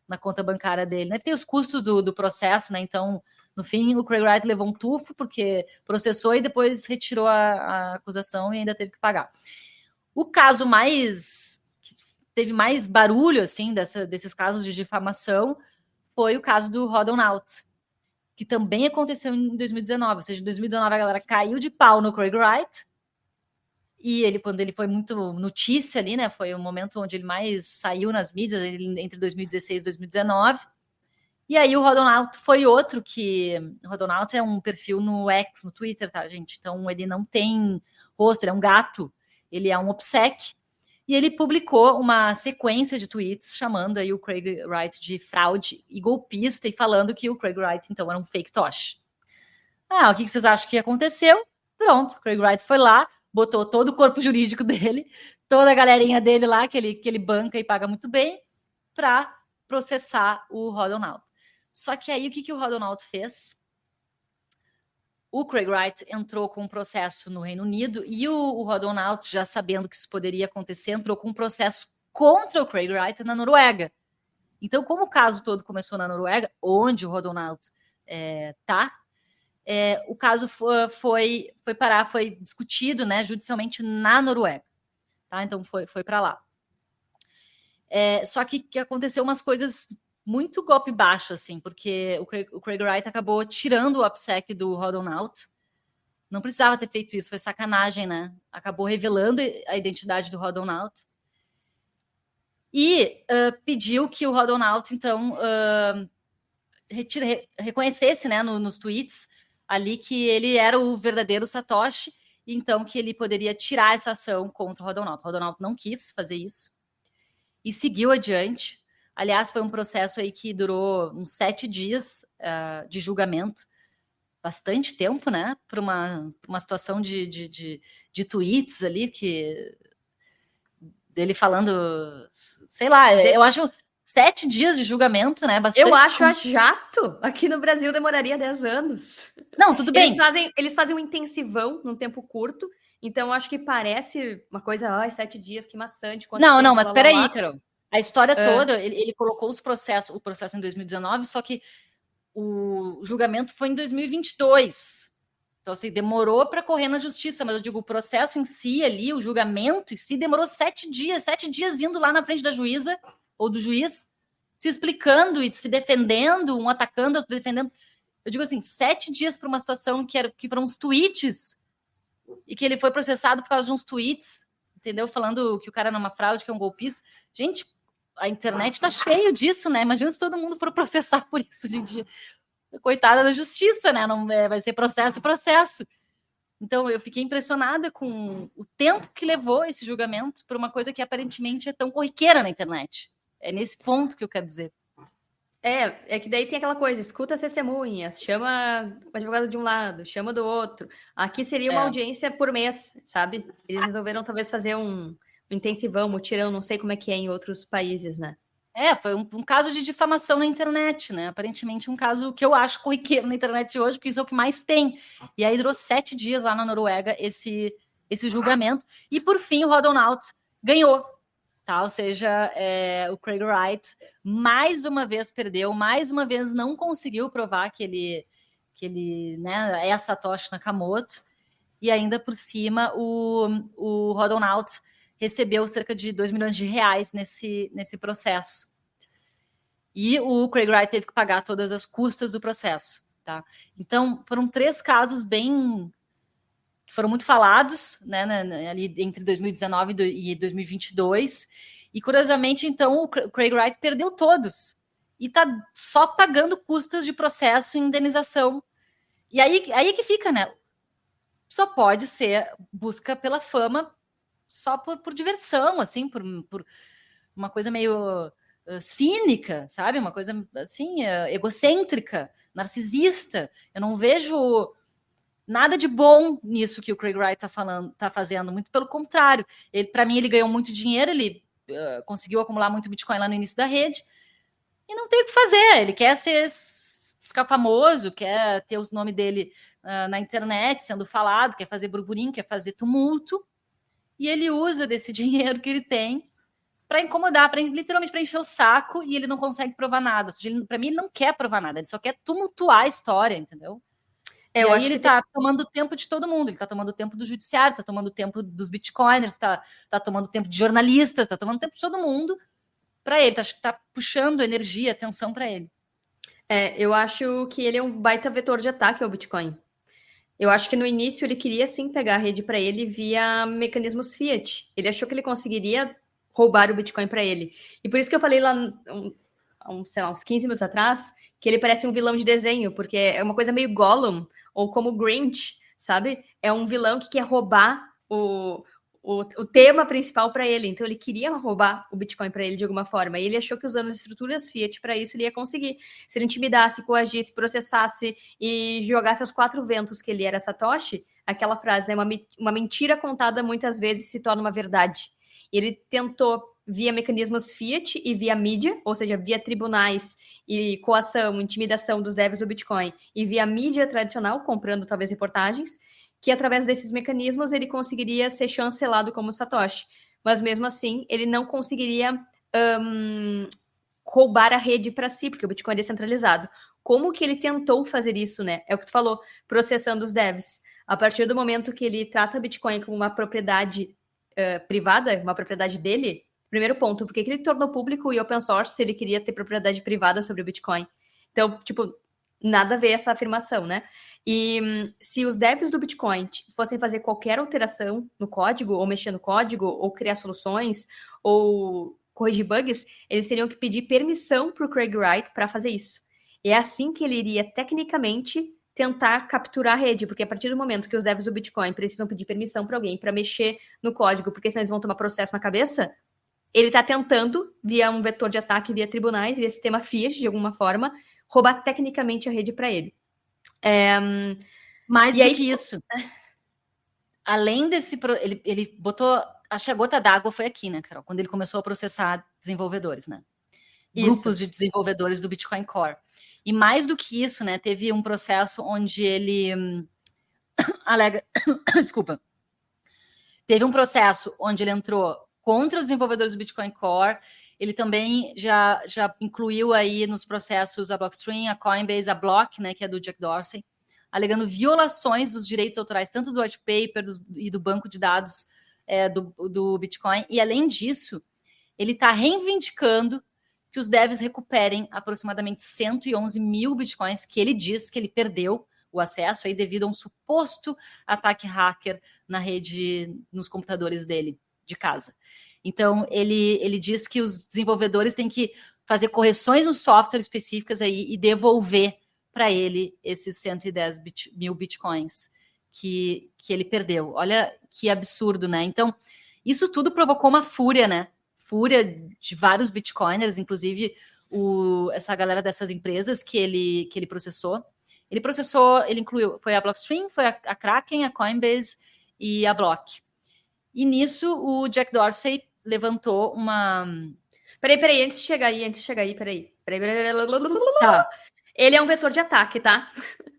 na conta bancária dele, né? Tem os custos do processo, né? Então, no fim, o Craig Wright levou um tufo, porque processou e depois retirou a acusação e ainda teve que pagar. O caso teve mais barulho, assim, desses casos de difamação, foi o caso do Rodonaut, que também aconteceu em 2019. Ou seja, em 2019 a galera caiu de pau no Craig Wright, e quando ele foi muito notícia ali, né, foi o momento onde ele mais saiu nas mídias, entre 2016 e 2019. E aí o Rodonaut foi outro que... O Rodonaut é um perfil no X, no Twitter, tá, gente? Então ele não tem rosto, ele é um gato, ele é um obsec. E ele publicou uma sequência de tweets chamando aí o Craig Wright de fraude e golpista e falando que o Craig Wright, então, era um fake tosh. O que vocês acham que aconteceu? Pronto, o Craig Wright foi lá, botou todo o corpo jurídico dele, toda a galerinha dele lá, que ele banca e paga muito bem, para processar o Rodonaut. Só que aí, o que o Rodonaut fez? O Craig Wright entrou com um processo no Reino Unido e o Rodonaut, já sabendo que isso poderia acontecer, entrou com um processo contra o Craig Wright na Noruega. Então, como o caso todo começou na Noruega, onde o Rodonaut o caso foi discutido, né, judicialmente na Noruega. Tá? Então, foi para lá. Só que aconteceu umas coisas muito golpe baixo, assim, porque o Craig Wright acabou tirando o OPSEC do Rodonaut. Não precisava ter feito isso, foi sacanagem, né? Acabou revelando a identidade do Rodonaut. E pediu que o Rodonaut, então, reconhecesse, né, nos tweets ali que ele era o verdadeiro Satoshi, e então que ele poderia tirar essa ação contra o Rodonaut. O Rodonaut não quis fazer isso e seguiu adiante. Aliás, foi um processo aí que durou uns 7 dias de julgamento, bastante tempo, né? Para uma situação de tweets ali, dele falando, sei lá, eu acho 7 dias de julgamento, né? Bastante. Eu acho a jato. Aqui no Brasil demoraria 10 anos. Não, tudo bem. Eles fazem um intensivão num tempo curto, então acho que parece uma coisa, 7 dias, que maçante. Não, mas peraí, Carol. A história toda, ele colocou o processo em 2019, só que o julgamento foi em 2022. Então, assim, demorou para correr na justiça, mas eu digo, o processo em si ali, o julgamento em si, demorou 7 dias. 7 dias indo lá na frente da juíza ou do juiz, se explicando e se defendendo, um atacando, outro defendendo. Eu digo assim, 7 dias para uma situação que foram uns tweets e que ele foi processado por causa de uns tweets, entendeu? Falando que o cara não é uma fraude, que é um golpista. Gente, a internet tá cheio disso, né? Imagina se todo mundo for processar por isso hoje em dia. Coitada da justiça, né? Não, vai ser processo. Então, eu fiquei impressionada com o tempo que levou esse julgamento por uma coisa que aparentemente é tão corriqueira na internet. É nesse ponto que eu quero dizer. É que daí tem aquela coisa, escuta as testemunhas, chama o advogado de um lado, chama do outro. Aqui seria uma audiência por mês, sabe? Eles resolveram talvez fazer um intensivão, mutirão, não sei como é que é em outros países, né? Foi um caso de difamação na internet, né? Aparentemente um caso que eu acho corriqueiro na internet hoje, porque isso é o que mais tem. E aí durou 7 dias lá na Noruega esse julgamento. E por fim o Rodonauts ganhou. Tá? Ou seja, o Craig Wright mais uma vez perdeu, mais uma vez não conseguiu provar que ele né, é Satoshi Nakamoto, e ainda por cima o Rodonauts recebeu cerca de 2 milhões de reais nesse processo. E o Craig Wright teve que pagar todas as custas do processo. Tá? Então, foram 3 casos que foram muito falados, né, ali entre 2019 e 2022, e curiosamente, então, o Craig Wright perdeu todos, e está só pagando custas de processo e indenização. E aí que fica, né? Só pode ser busca pela fama só por diversão, assim, por uma coisa meio cínica, sabe? Uma coisa, assim, egocêntrica, narcisista. Eu não vejo nada de bom nisso que o Craig Wright tá fazendo, muito pelo contrário. Para mim, ele ganhou muito dinheiro, ele conseguiu acumular muito Bitcoin lá no início da rede, e não tem o que fazer. Ele quer ficar famoso, quer ter o nome dele na internet, sendo falado, quer fazer burburinho, quer fazer tumulto, e ele usa desse dinheiro que ele tem para incomodar, literalmente para encher o saco, e ele não consegue provar nada. Ou seja, para mim, ele não quer provar nada, ele só quer tumultuar a história, entendeu? E aí ele tá tomando tempo de todo mundo, ele tá tomando tempo do judiciário, tá tomando tempo dos bitcoiners, tá tomando tempo de jornalistas, tá tomando tempo de todo mundo para ele, tá puxando energia, atenção para ele. Eu acho que ele é um baita vetor de ataque ao Bitcoin. Eu acho que no início ele queria sim pegar a rede para ele via mecanismos fiat. Ele achou que ele conseguiria roubar o Bitcoin para ele. E por isso que eu falei lá sei lá, uns 15 minutos atrás que ele parece um vilão de desenho, porque é uma coisa meio Gollum, ou como Grinch, sabe? É um vilão que quer roubar o tema principal para ele. Então ele queria roubar o Bitcoin para ele de alguma forma. E ele achou que usando as estruturas fiat para isso ele ia conseguir. Se ele intimidasse, coagisse, processasse e jogasse aos 4 ventos que ele era Satoshi, aquela frase, né, uma mentira contada muitas vezes se torna uma verdade. E ele tentou via mecanismos fiat e via mídia, ou seja, via tribunais e coação, intimidação dos devs do Bitcoin, e via mídia tradicional, comprando talvez reportagens, que através desses mecanismos ele conseguiria ser chancelado como Satoshi. Mas mesmo assim, ele não conseguiria roubar a rede para si, porque o Bitcoin é descentralizado. Como que ele tentou fazer isso, né? É o que tu falou, processando os devs. A partir do momento que ele trata Bitcoin como uma propriedade privada, uma propriedade dele, primeiro ponto, por que ele tornou público e open source se ele queria ter propriedade privada sobre o Bitcoin? Então, tipo, nada a ver essa afirmação, né? E se os devs do Bitcoin fossem fazer qualquer alteração no código, ou mexer no código, ou criar soluções, ou corrigir bugs, eles teriam que pedir permissão para o Craig Wright para fazer isso. E é assim que ele iria, tecnicamente, tentar capturar a rede, porque a partir do momento que os devs do Bitcoin precisam pedir permissão para alguém para mexer no código, porque senão eles vão tomar processo na cabeça, ele está tentando, via um vetor de ataque, via tribunais, via sistema fiat, de alguma forma, roubar tecnicamente a rede para ele. Mais do que isso. Além desse... Ele botou... Acho que a gota d'água foi aqui, né, Carol? Quando ele começou a processar desenvolvedores, né? Grupos de desenvolvedores do Bitcoin Core. E mais do que isso, né? Teve um processo onde ele alega... Desculpa. Teve um processo onde ele entrou contra os desenvolvedores do Bitcoin Core. Ele também já incluiu aí nos processos a Blockstream, a Coinbase, a Block, né, que é do Jack Dorsey, alegando violações dos direitos autorais, tanto do white paper e do banco de dados do Bitcoin. E, além disso, ele está reivindicando que os devs recuperem aproximadamente 111 mil Bitcoins que ele diz que ele perdeu o acesso aí devido a um suposto ataque hacker na rede, nos computadores dele, de casa. Então, ele diz que os desenvolvedores têm que fazer correções no software específicas aí e devolver para ele esses 110 mil bitcoins que ele perdeu. Olha que absurdo, né? Então, isso tudo provocou uma fúria, né? Fúria de vários bitcoiners, inclusive essa galera dessas empresas que ele processou. Ele incluiu, foi a Blockstream, foi a Kraken, a Coinbase e a Block. E nisso o Jack Dorsey levantou uma... Peraí, antes de chegar aí, peraí. Tá. Ele é um vetor de ataque, tá?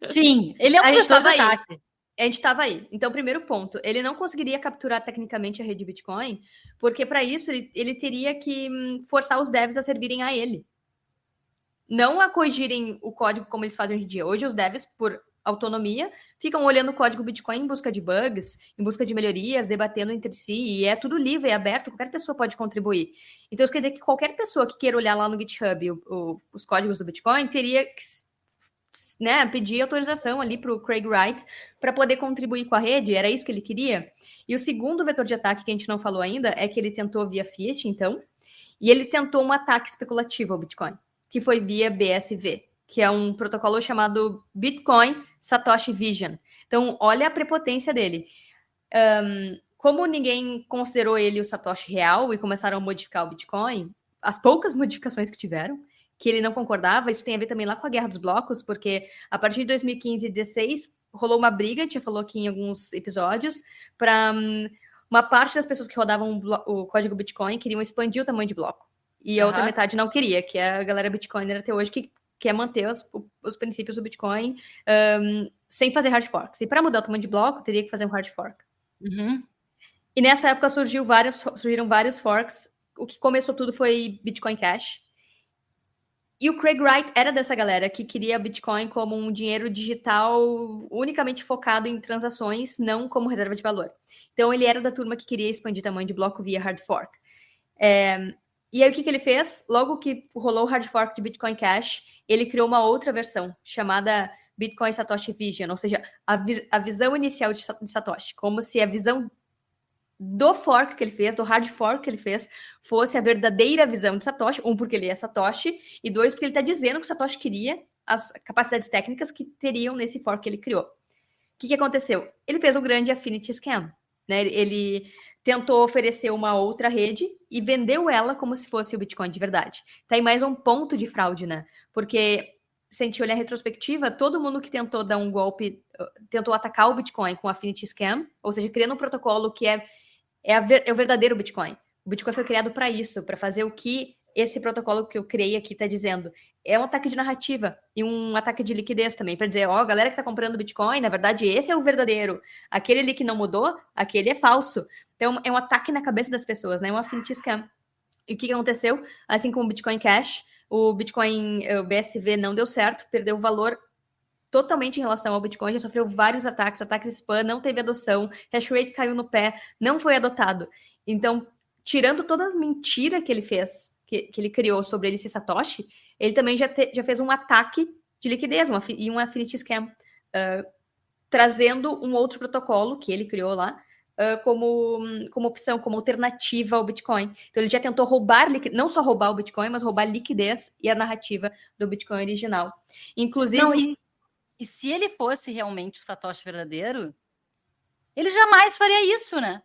Sim, ele é um vetor de ataque. A gente estava aí. Então, primeiro ponto, ele não conseguiria capturar tecnicamente a rede Bitcoin, porque para isso ele teria que forçar os devs a servirem a ele. Não a corrigirem o código como eles fazem hoje em dia. Hoje os devs, por autonomia, ficam olhando o código Bitcoin em busca de bugs, em busca de melhorias, debatendo entre si, e é tudo livre, é aberto, qualquer pessoa pode contribuir. Então, isso quer dizer que qualquer pessoa que queira olhar lá no GitHub os códigos do Bitcoin teria que, né, pedir autorização ali para o Craig Wright para poder contribuir com a rede, era isso que ele queria. E o segundo vetor de ataque que a gente não falou ainda é que ele tentou via Fiat, então, e ele tentou um ataque especulativo ao Bitcoin, que foi via BSV, que é um protocolo chamado Bitcoin Satoshi Vision. Então, olha a prepotência dele. Como ninguém considerou ele o Satoshi real e começaram a modificar o Bitcoin, as poucas modificações que tiveram, que ele não concordava, isso tem a ver também lá com a Guerra dos Blocos, porque a partir de 2015 e 2016 rolou uma briga, a gente já falou aqui em alguns episódios, para uma parte das pessoas que rodavam o código Bitcoin queriam expandir o tamanho de bloco. E a outra metade não queria, que é a galera Bitcoiner até hoje, que quer manter os princípios do Bitcoin sem fazer hard forks. E para mudar o tamanho de bloco, teria que fazer um hard fork. Uhum. E nessa época surgiram vários forks. O que começou tudo foi Bitcoin Cash. E o Craig Wright era dessa galera que queria Bitcoin como um dinheiro digital unicamente focado em transações, não como reserva de valor. Então, ele era da turma que queria expandir o tamanho de bloco via hard fork. E aí, o que ele fez? Logo que rolou o hard fork de Bitcoin Cash, ele criou uma outra versão, chamada Bitcoin Satoshi Vision, ou seja, a visão inicial de Satoshi, como se a visão do fork que ele fez, do hard fork que ele fez, fosse a verdadeira visão de Satoshi, porque ele é Satoshi, e dois, porque ele está dizendo que o Satoshi queria as capacidades técnicas que teriam nesse fork que ele criou. O que aconteceu? Ele fez um grande affinity scam, né? Ele tentou oferecer uma outra rede e vendeu ela como se fosse o Bitcoin de verdade. Tá aí mais um ponto de fraude, né? Porque, se a gente olhar em retrospectiva, todo mundo que tentou dar um golpe, tentou atacar o Bitcoin com affinity scam, ou seja, criando um protocolo que é o verdadeiro Bitcoin. O Bitcoin foi criado para isso, para fazer o que esse protocolo que eu criei aqui está dizendo. É um ataque de narrativa e um ataque de liquidez também, para dizer, a galera que está comprando Bitcoin, na verdade, esse é o verdadeiro. Aquele ali que não mudou, aquele é falso. Então, é um ataque na cabeça das pessoas, né? É um affinity scam. E o que aconteceu? Assim como o Bitcoin Cash, o BSV não deu certo, perdeu valor totalmente em relação ao Bitcoin, já sofreu vários ataques spam, não teve adoção, hash rate caiu no pé, não foi adotado. Então, tirando toda a mentira que ele fez, que ele criou sobre ele ser Satoshi, ele também já fez um ataque de liquidez e um affinity scam, trazendo um outro protocolo que ele criou lá, como opção, como alternativa ao Bitcoin. Então, ele já tentou não só roubar o Bitcoin, mas roubar a liquidez e a narrativa do Bitcoin original. Inclusive... E se ele fosse realmente o Satoshi verdadeiro, ele jamais faria isso, né?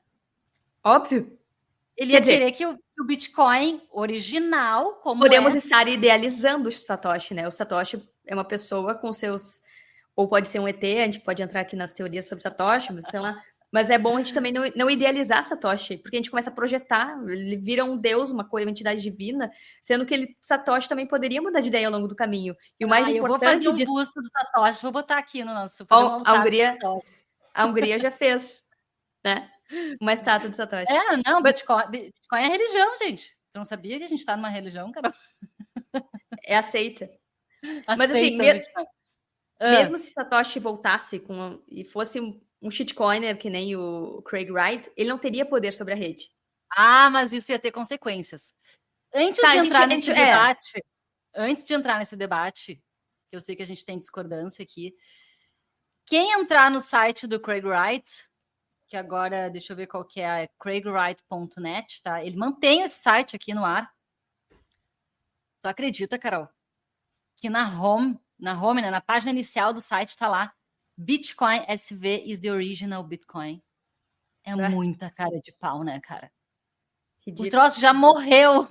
Óbvio. Ele ia querer que o Bitcoin original, como podemos estar idealizando o Satoshi, né? O Satoshi é uma pessoa com seus... Ou pode ser um ET, a gente pode entrar aqui nas teorias sobre Satoshi, mas sei lá. Mas é bom a gente também não idealizar Satoshi, porque a gente começa a projetar, ele vira um deus, uma entidade divina, sendo que Satoshi também poderia mudar de ideia ao longo do caminho. E o mais importante... Eu vou fazer um busto do Satoshi, vou botar aqui no nosso... A Hungria já fez, né? Uma estátua de Satoshi. Bitcoin é religião, gente. Você não sabia que a gente está numa religião, Carol? É aceita. Mas assim, mesmo se Satoshi voltasse e fosse um shitcoiner que nem o Craig Wright, ele não teria poder sobre a rede. Mas isso ia ter consequências. Antes de entrar nesse debate, que eu sei que a gente tem discordância aqui, quem entrar no site do Craig Wright, que agora, deixa eu ver qual que é craigwright.net, tá? Ele mantém esse site aqui no ar. Tu acredita, Carol? Que na home, né, na página inicial do site tá lá Bitcoin SV is the original Bitcoin. É muita cara de pau, né, cara? Ridículo. O troço já morreu.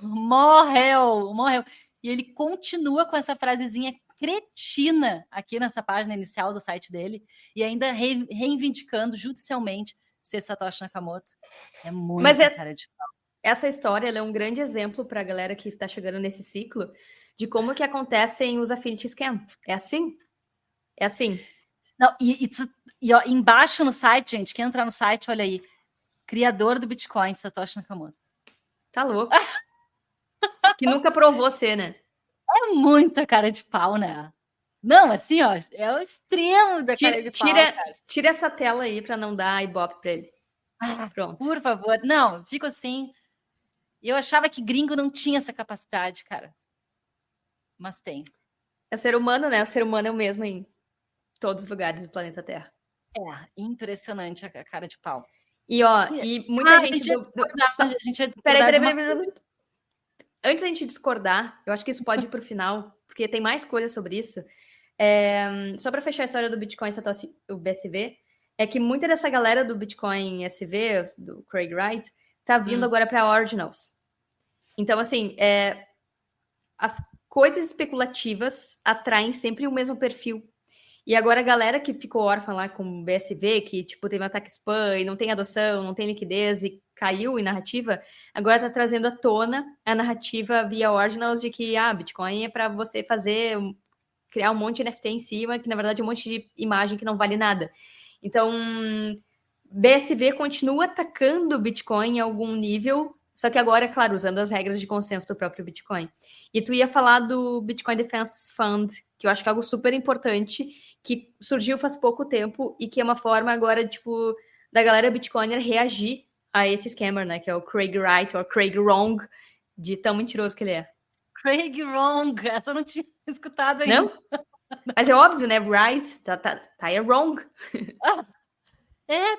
E ele continua com essa frasezinha cretina aqui nessa página inicial do site dele e ainda reivindicando judicialmente ser Satoshi Nakamoto. É muita cara de pau. Essa história ela é um grande exemplo para a galera que está chegando nesse ciclo de como que acontecem os affinity scam. É assim? É assim. Não, e ó, embaixo no site, gente, quem entrar no site, olha aí, criador do Bitcoin, Satoshi Nakamoto. Tá louco. Que nunca provou ser, né? É muita cara de pau, né? Não, assim, ó, é o extremo da cara de pau, cara. Tira essa tela aí para não dar ibope para ele. Pronto. Por favor. Não, fico assim. Eu achava que gringo não tinha essa capacidade, cara. Mas tem. É o ser humano, né? O ser humano é o mesmo em todos os lugares do planeta Terra. É, impressionante a cara de pau. E, ó, e muita gente... Peraí. Antes da gente discordar, eu acho que isso pode ir pro final, porque tem mais coisas sobre isso. Só para fechar a história do Bitcoin Satoshi, o BSV, é que muita dessa galera do Bitcoin SV, do Craig Wright, tá vindo agora para Ordinals. Então, assim, as coisas especulativas atraem sempre o mesmo perfil. E agora a galera que ficou órfã lá com o BSV, que tipo teve um ataque spam e não tem adoção, não tem liquidez e caiu em narrativa, agora tá trazendo à tona a narrativa via Ordinals de que Bitcoin é para você criar um monte de NFT em cima, que na verdade é um monte de imagem que não vale nada. Então, BSV continua atacando o Bitcoin em algum nível, só que agora, é claro, usando as regras de consenso do próprio Bitcoin. E tu ia falar do Bitcoin Defense Fund, que eu acho que é algo super importante, que surgiu faz pouco tempo e que é uma forma agora, tipo, da galera Bitcoiner reagir a esse scammer, né? Que é o Craig Wright, ou Craig Wrong, de tão mentiroso que ele é. Craig Wrong, essa eu não tinha escutado ainda. Não? Mas é óbvio, né? Right, tá é wrong.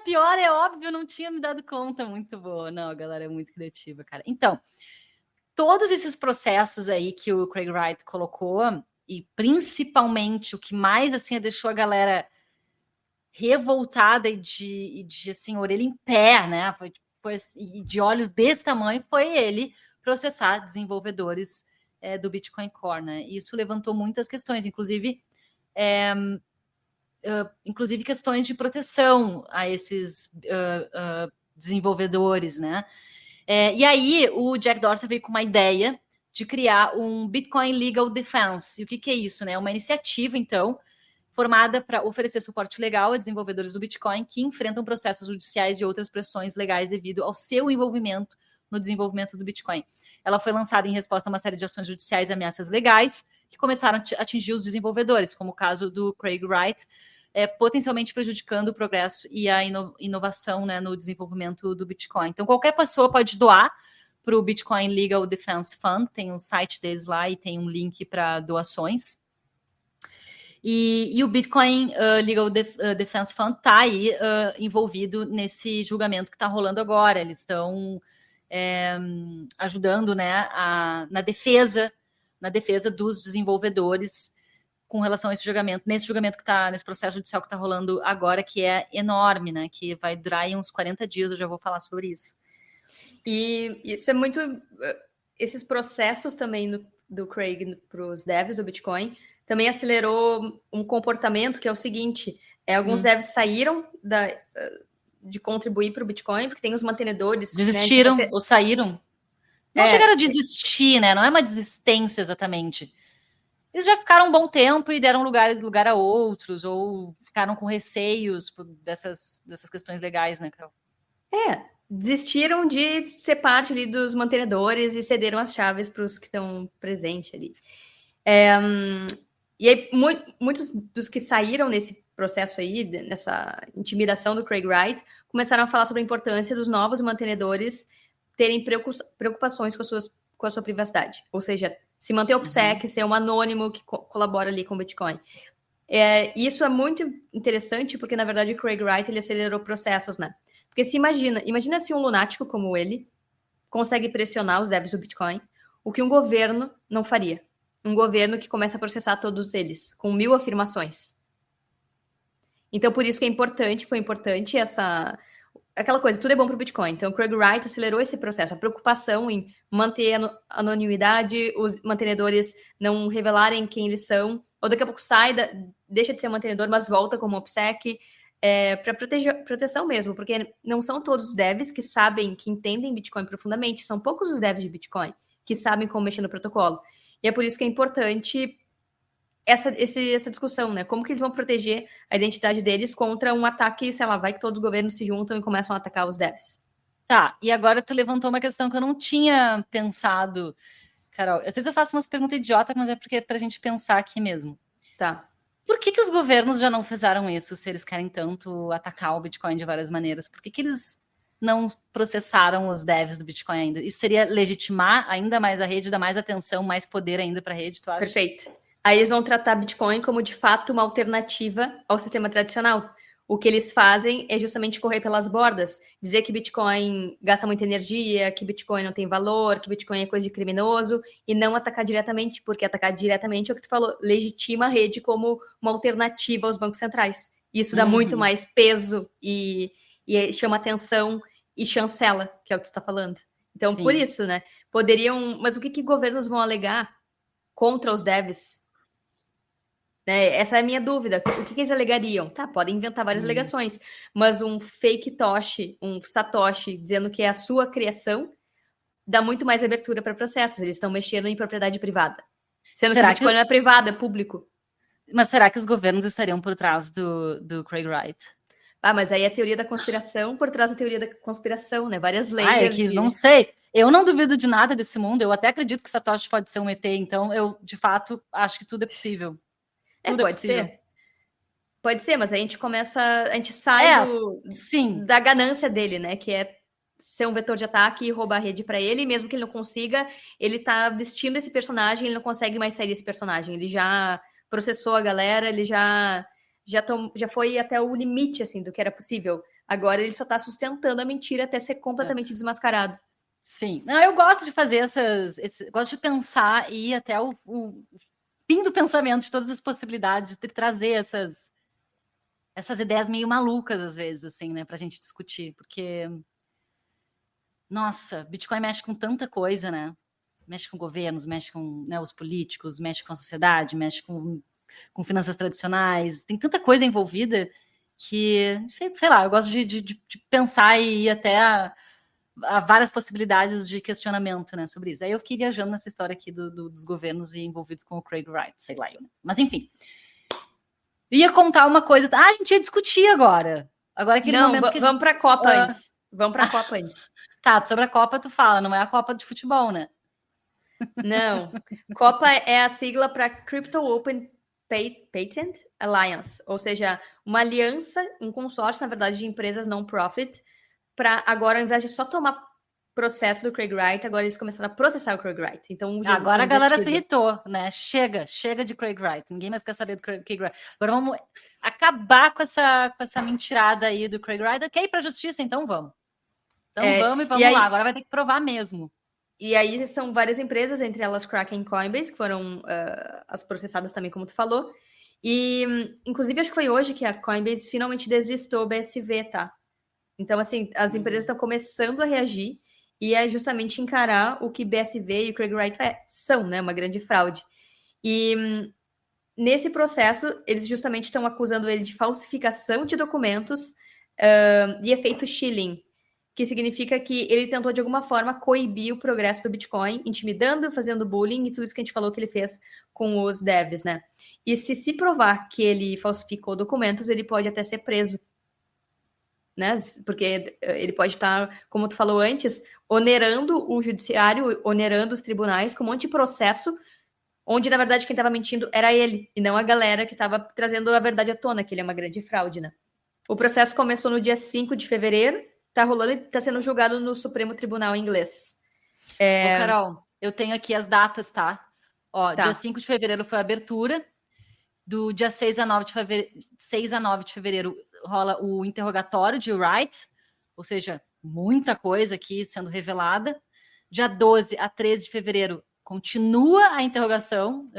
Pior, é óbvio, eu não tinha me dado conta. Muito boa. Não, a galera é muito criativa, cara. Então, todos esses processos aí que o Craig Wright colocou, e principalmente o que mais, assim, deixou a galera revoltada e de assim, orelha em pé, né? Foi de olhos desse tamanho, foi ele processar desenvolvedores do Bitcoin Core, né? E isso levantou muitas questões, inclusive questões de proteção a esses desenvolvedores, né? E aí o Jack Dorsey veio com uma ideia de criar um Bitcoin Legal Defense. E o que é isso, né? Uma iniciativa, então, formada para oferecer suporte legal a desenvolvedores do Bitcoin que enfrentam processos judiciais e outras pressões legais devido ao seu envolvimento no desenvolvimento do Bitcoin. Ela foi lançada em resposta a uma série de ações judiciais e ameaças legais que começaram a atingir os desenvolvedores, como o caso do Craig Wright, potencialmente prejudicando o progresso e a inovação, né, no desenvolvimento do Bitcoin. Então, qualquer pessoa pode doar para o Bitcoin Legal Defense Fund, tem um site deles lá e tem um link para doações. E o Bitcoin Legal Defense Fund está aí envolvido nesse julgamento que está rolando agora. Eles estão ajudando, né, na defesa dos desenvolvedores com relação a esse julgamento, que está nesse processo judicial que está rolando agora, que é enorme, né? Que vai durar aí uns 40 dias, eu já vou falar sobre isso. E isso é muito... Esses processos também do Craig para os devs do Bitcoin também acelerou um comportamento que é o seguinte, alguns devs saíram de contribuir para o Bitcoin, porque tem os mantenedores... Desistiram, né, ou saíram. Não chegaram a desistir, né? Não é uma desistência exatamente. Eles já ficaram um bom tempo e deram lugar a outros, ou ficaram com receios dessas questões legais, né, Carol? Desistiram de ser parte ali dos mantenedores e cederam as chaves para os que estão presentes ali. E aí, muitos dos que saíram nesse processo aí, nessa intimidação do Craig Wright, começaram a falar sobre a importância dos novos mantenedores terem preocupações com a sua privacidade. Ou seja, se manter OPSEC, ser um anônimo que colabora ali com o Bitcoin. Isso é muito interessante porque, na verdade, o Craig Wright ele acelerou processos, né? Porque imagina se um lunático como ele consegue pressionar os devs do Bitcoin, o que um governo não faria. Um governo que começa a processar todos eles, com 1000 afirmações. Então, por isso que foi importante aquela coisa, tudo é bom para o Bitcoin. Então, o Craig Wright acelerou esse processo, a preocupação em manter a anonimidade, os mantenedores não revelarem quem eles são, ou daqui a pouco deixa de ser mantenedor, mas volta como OPSEC, para proteção mesmo, porque não são todos os devs que sabem, que entendem Bitcoin profundamente, são poucos os devs de Bitcoin que sabem como mexer no protocolo. E é por isso que é importante essa discussão, né? Como que eles vão proteger a identidade deles contra um ataque, sei lá, vai que todos os governos se juntam e começam a atacar os devs. Tá, e agora tu levantou uma questão que eu não tinha pensado, Carol. Às vezes eu faço umas perguntas idiotas, mas é porque é pra gente pensar aqui mesmo. Tá. Por que os governos já não fizeram isso, se eles querem tanto atacar o Bitcoin de várias maneiras? Por que eles não processaram os devs do Bitcoin ainda? Isso seria legitimar ainda mais a rede, dar mais atenção, mais poder ainda para a rede, tu acha? Perfeito. Aí eles vão tratar Bitcoin como, de fato, uma alternativa ao sistema tradicional. O que eles fazem é justamente correr pelas bordas, dizer que Bitcoin gasta muita energia, que Bitcoin não tem valor, que Bitcoin é coisa de criminoso, e não atacar diretamente, porque atacar diretamente é o que tu falou, legitima a rede como uma alternativa aos bancos centrais. Isso dá muito mais peso e chama atenção e chancela, que é o que tu está falando. Então, Sim. por isso, né? Mas o que governos vão alegar contra os devs? Né? Essa é a minha dúvida. O que eles alegariam? Tá, podem inventar várias alegações, mas um fake Toshi, um Satoshi, dizendo que é a sua criação, dá muito mais abertura para processos. Eles estão mexendo em propriedade privada. Sendo que o Bitcoin não é privado, é público. Mas será que os governos estariam por trás do Craig Wright? Ah, mas aí a teoria da conspiração por trás da teoria da conspiração, né? Várias layers. Não sei. Eu não duvido de nada desse mundo. Eu até acredito que Satoshi pode ser um ET. Então, eu, de fato, acho que tudo é possível. Tudo pode ser. Pode ser, mas a gente sai da ganância dele, né? Que é ser um vetor de ataque e roubar a rede para ele. E mesmo que ele não consiga, ele tá vestindo esse personagem, ele não consegue mais sair desse personagem. Ele já processou a galera, ele já foi até o limite, assim, do que era possível. Agora ele só tá sustentando a mentira até ser completamente desmascarado. Sim. Não, eu gosto de fazer gosto de pensar e ir até o fim do pensamento de todas as possibilidades, de trazer essas ideias meio malucas, às vezes, assim, né, pra gente discutir, porque nossa, Bitcoin mexe com tanta coisa, né? Mexe com governos, mexe com, né, os políticos, mexe com a sociedade, mexe com finanças tradicionais, tem tanta coisa envolvida que, sei lá, eu gosto de pensar e ir até a várias possibilidades de questionamento, né, sobre isso. Aí eu fiquei viajando nessa história aqui dos governos e envolvidos com o Craig Wright, sei lá eu, né? Mas enfim. Ia contar uma coisa. A gente ia discutir agora. Agora aquele momento que vamos para a Copa antes. Vamos para a Copa antes. Tá, sobre a Copa tu fala, não é a Copa de futebol, né? Não. Copa é a sigla para Crypto Open Patent Alliance, ou seja, uma aliança, um consórcio, na verdade, de empresas non-profit, para agora, ao invés de só tomar processo do Craig Wright, agora eles começaram a processar o Craig Wright. Então, agora a galera se irritou, né? Chega de Craig Wright. Ninguém mais quer saber do Craig Wright. Agora vamos acabar com essa mentirada aí do Craig Wright. Quer ir para a justiça? Então vamos. Então vamos e vamos lá. Agora vai ter que provar mesmo. E aí são várias empresas, entre elas Kraken e Coinbase, que foram as processadas também, como tu falou. E, inclusive, acho que foi hoje que a Coinbase finalmente deslistou o BSV, tá? Então, assim, as empresas estão começando a reagir e é justamente encarar o que BSV e Craig Wright são, né? Uma grande fraude. E nesse processo, eles justamente estão acusando ele de falsificação de documentos e efeito shilling, que significa que ele tentou, de alguma forma, coibir o progresso do Bitcoin, intimidando, fazendo bullying e tudo isso que a gente falou que ele fez com os devs, né? E se provar que ele falsificou documentos, ele pode até ser preso, né? Porque ele pode estar, como tu falou antes, onerando o judiciário, onerando os tribunais com um monte de processo, onde, na verdade, quem estava mentindo era ele, e não a galera que estava trazendo a verdade à tona, que ele é uma grande fraude, né? O processo começou no dia 5 de fevereiro, tá rolando e tá sendo julgado no Supremo Tribunal Inglês. Ô, Carol, eu tenho aqui as datas, tá? Ó, tá. Dia 5 de fevereiro foi a abertura. Do dia 6 a 9 de fevereiro rola o interrogatório de Wright, ou seja, muita coisa aqui sendo revelada. Dia 12 a 13 de fevereiro continua a interrogação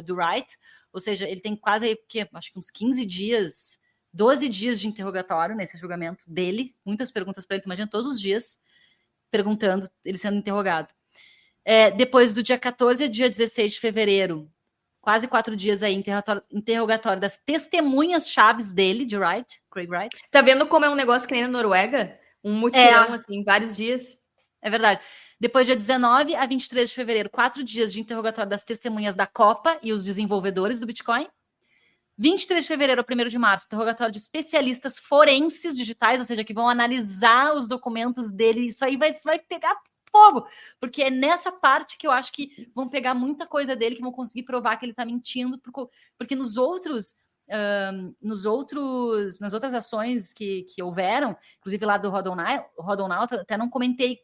do Wright. ou seja, ele tem quase aí, acho que uns 15 dias, 12 dias de interrogatório nesse julgamento dele, muitas perguntas para ele, imagina todos os dias perguntando, ele sendo interrogado. Depois do dia 14 a dia 16 de fevereiro, quase 4 dias aí, interrogatório das testemunhas chaves dele, de Craig Wright. Tá vendo como é um negócio que nem na Noruega? Um mutirão, assim, vários dias. É verdade. Depois, dia 19 a 23 de fevereiro, 4 dias de interrogatório das testemunhas da Copa e os desenvolvedores do Bitcoin. 23 de fevereiro ao 1º de março, interrogatório de especialistas forenses digitais, ou seja, que vão analisar os documentos dele. Isso aí vai pegar fogo, porque é nessa parte que eu acho que vão pegar muita coisa dele, que vão conseguir provar que ele está mentindo, porque nas outras ações que houveram, inclusive lá do Rodonauta, até não comentei,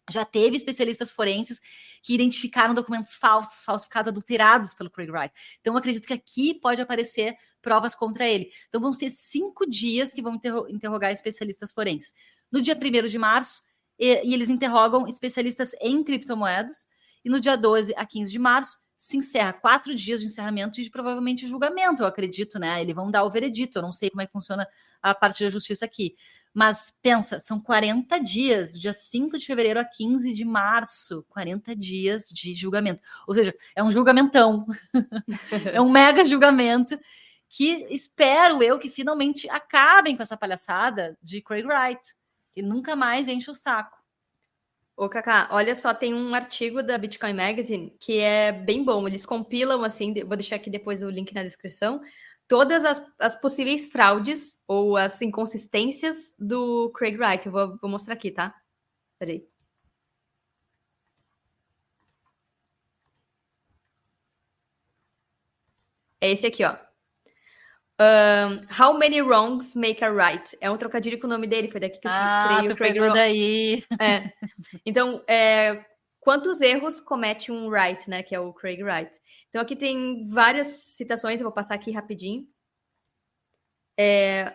já teve especialistas forenses que identificaram documentos falsos, falsificados, adulterados pelo Craig Wright. Então, eu acredito que aqui pode aparecer provas contra ele. Então, vão ser 5 dias que vão interrogar especialistas forenses. No dia 1º de março, e eles interrogam especialistas em criptomoedas, e no dia 12 a 15 de março, se encerra 4 dias de encerramento e provavelmente julgamento, eu acredito, né? Eles vão dar o veredito, eu não sei como é que funciona a parte da justiça aqui. Mas pensa, são 40 dias, do dia 5 de fevereiro a 15 de março, 40 dias de julgamento. Ou seja, é um julgamentão, é um mega julgamento que espero eu que finalmente acabem com essa palhaçada de Craig Wright, que nunca mais enche o saco. Ô, Cacá, olha só, tem um artigo da Bitcoin Magazine que é bem bom. Eles compilam, assim, vou deixar aqui depois o link na descrição, todas as possíveis fraudes ou as inconsistências do Craig Wright. Eu vou mostrar aqui, tá? Peraí. É esse aqui, ó. How many wrongs make a right? É um trocadilho com o nome dele, foi daqui que eu tirei o Craig Wright. Daí. Então, quantos erros comete um Wright, né? Que é o Craig Wright. Então, aqui tem várias citações, eu vou passar aqui rapidinho.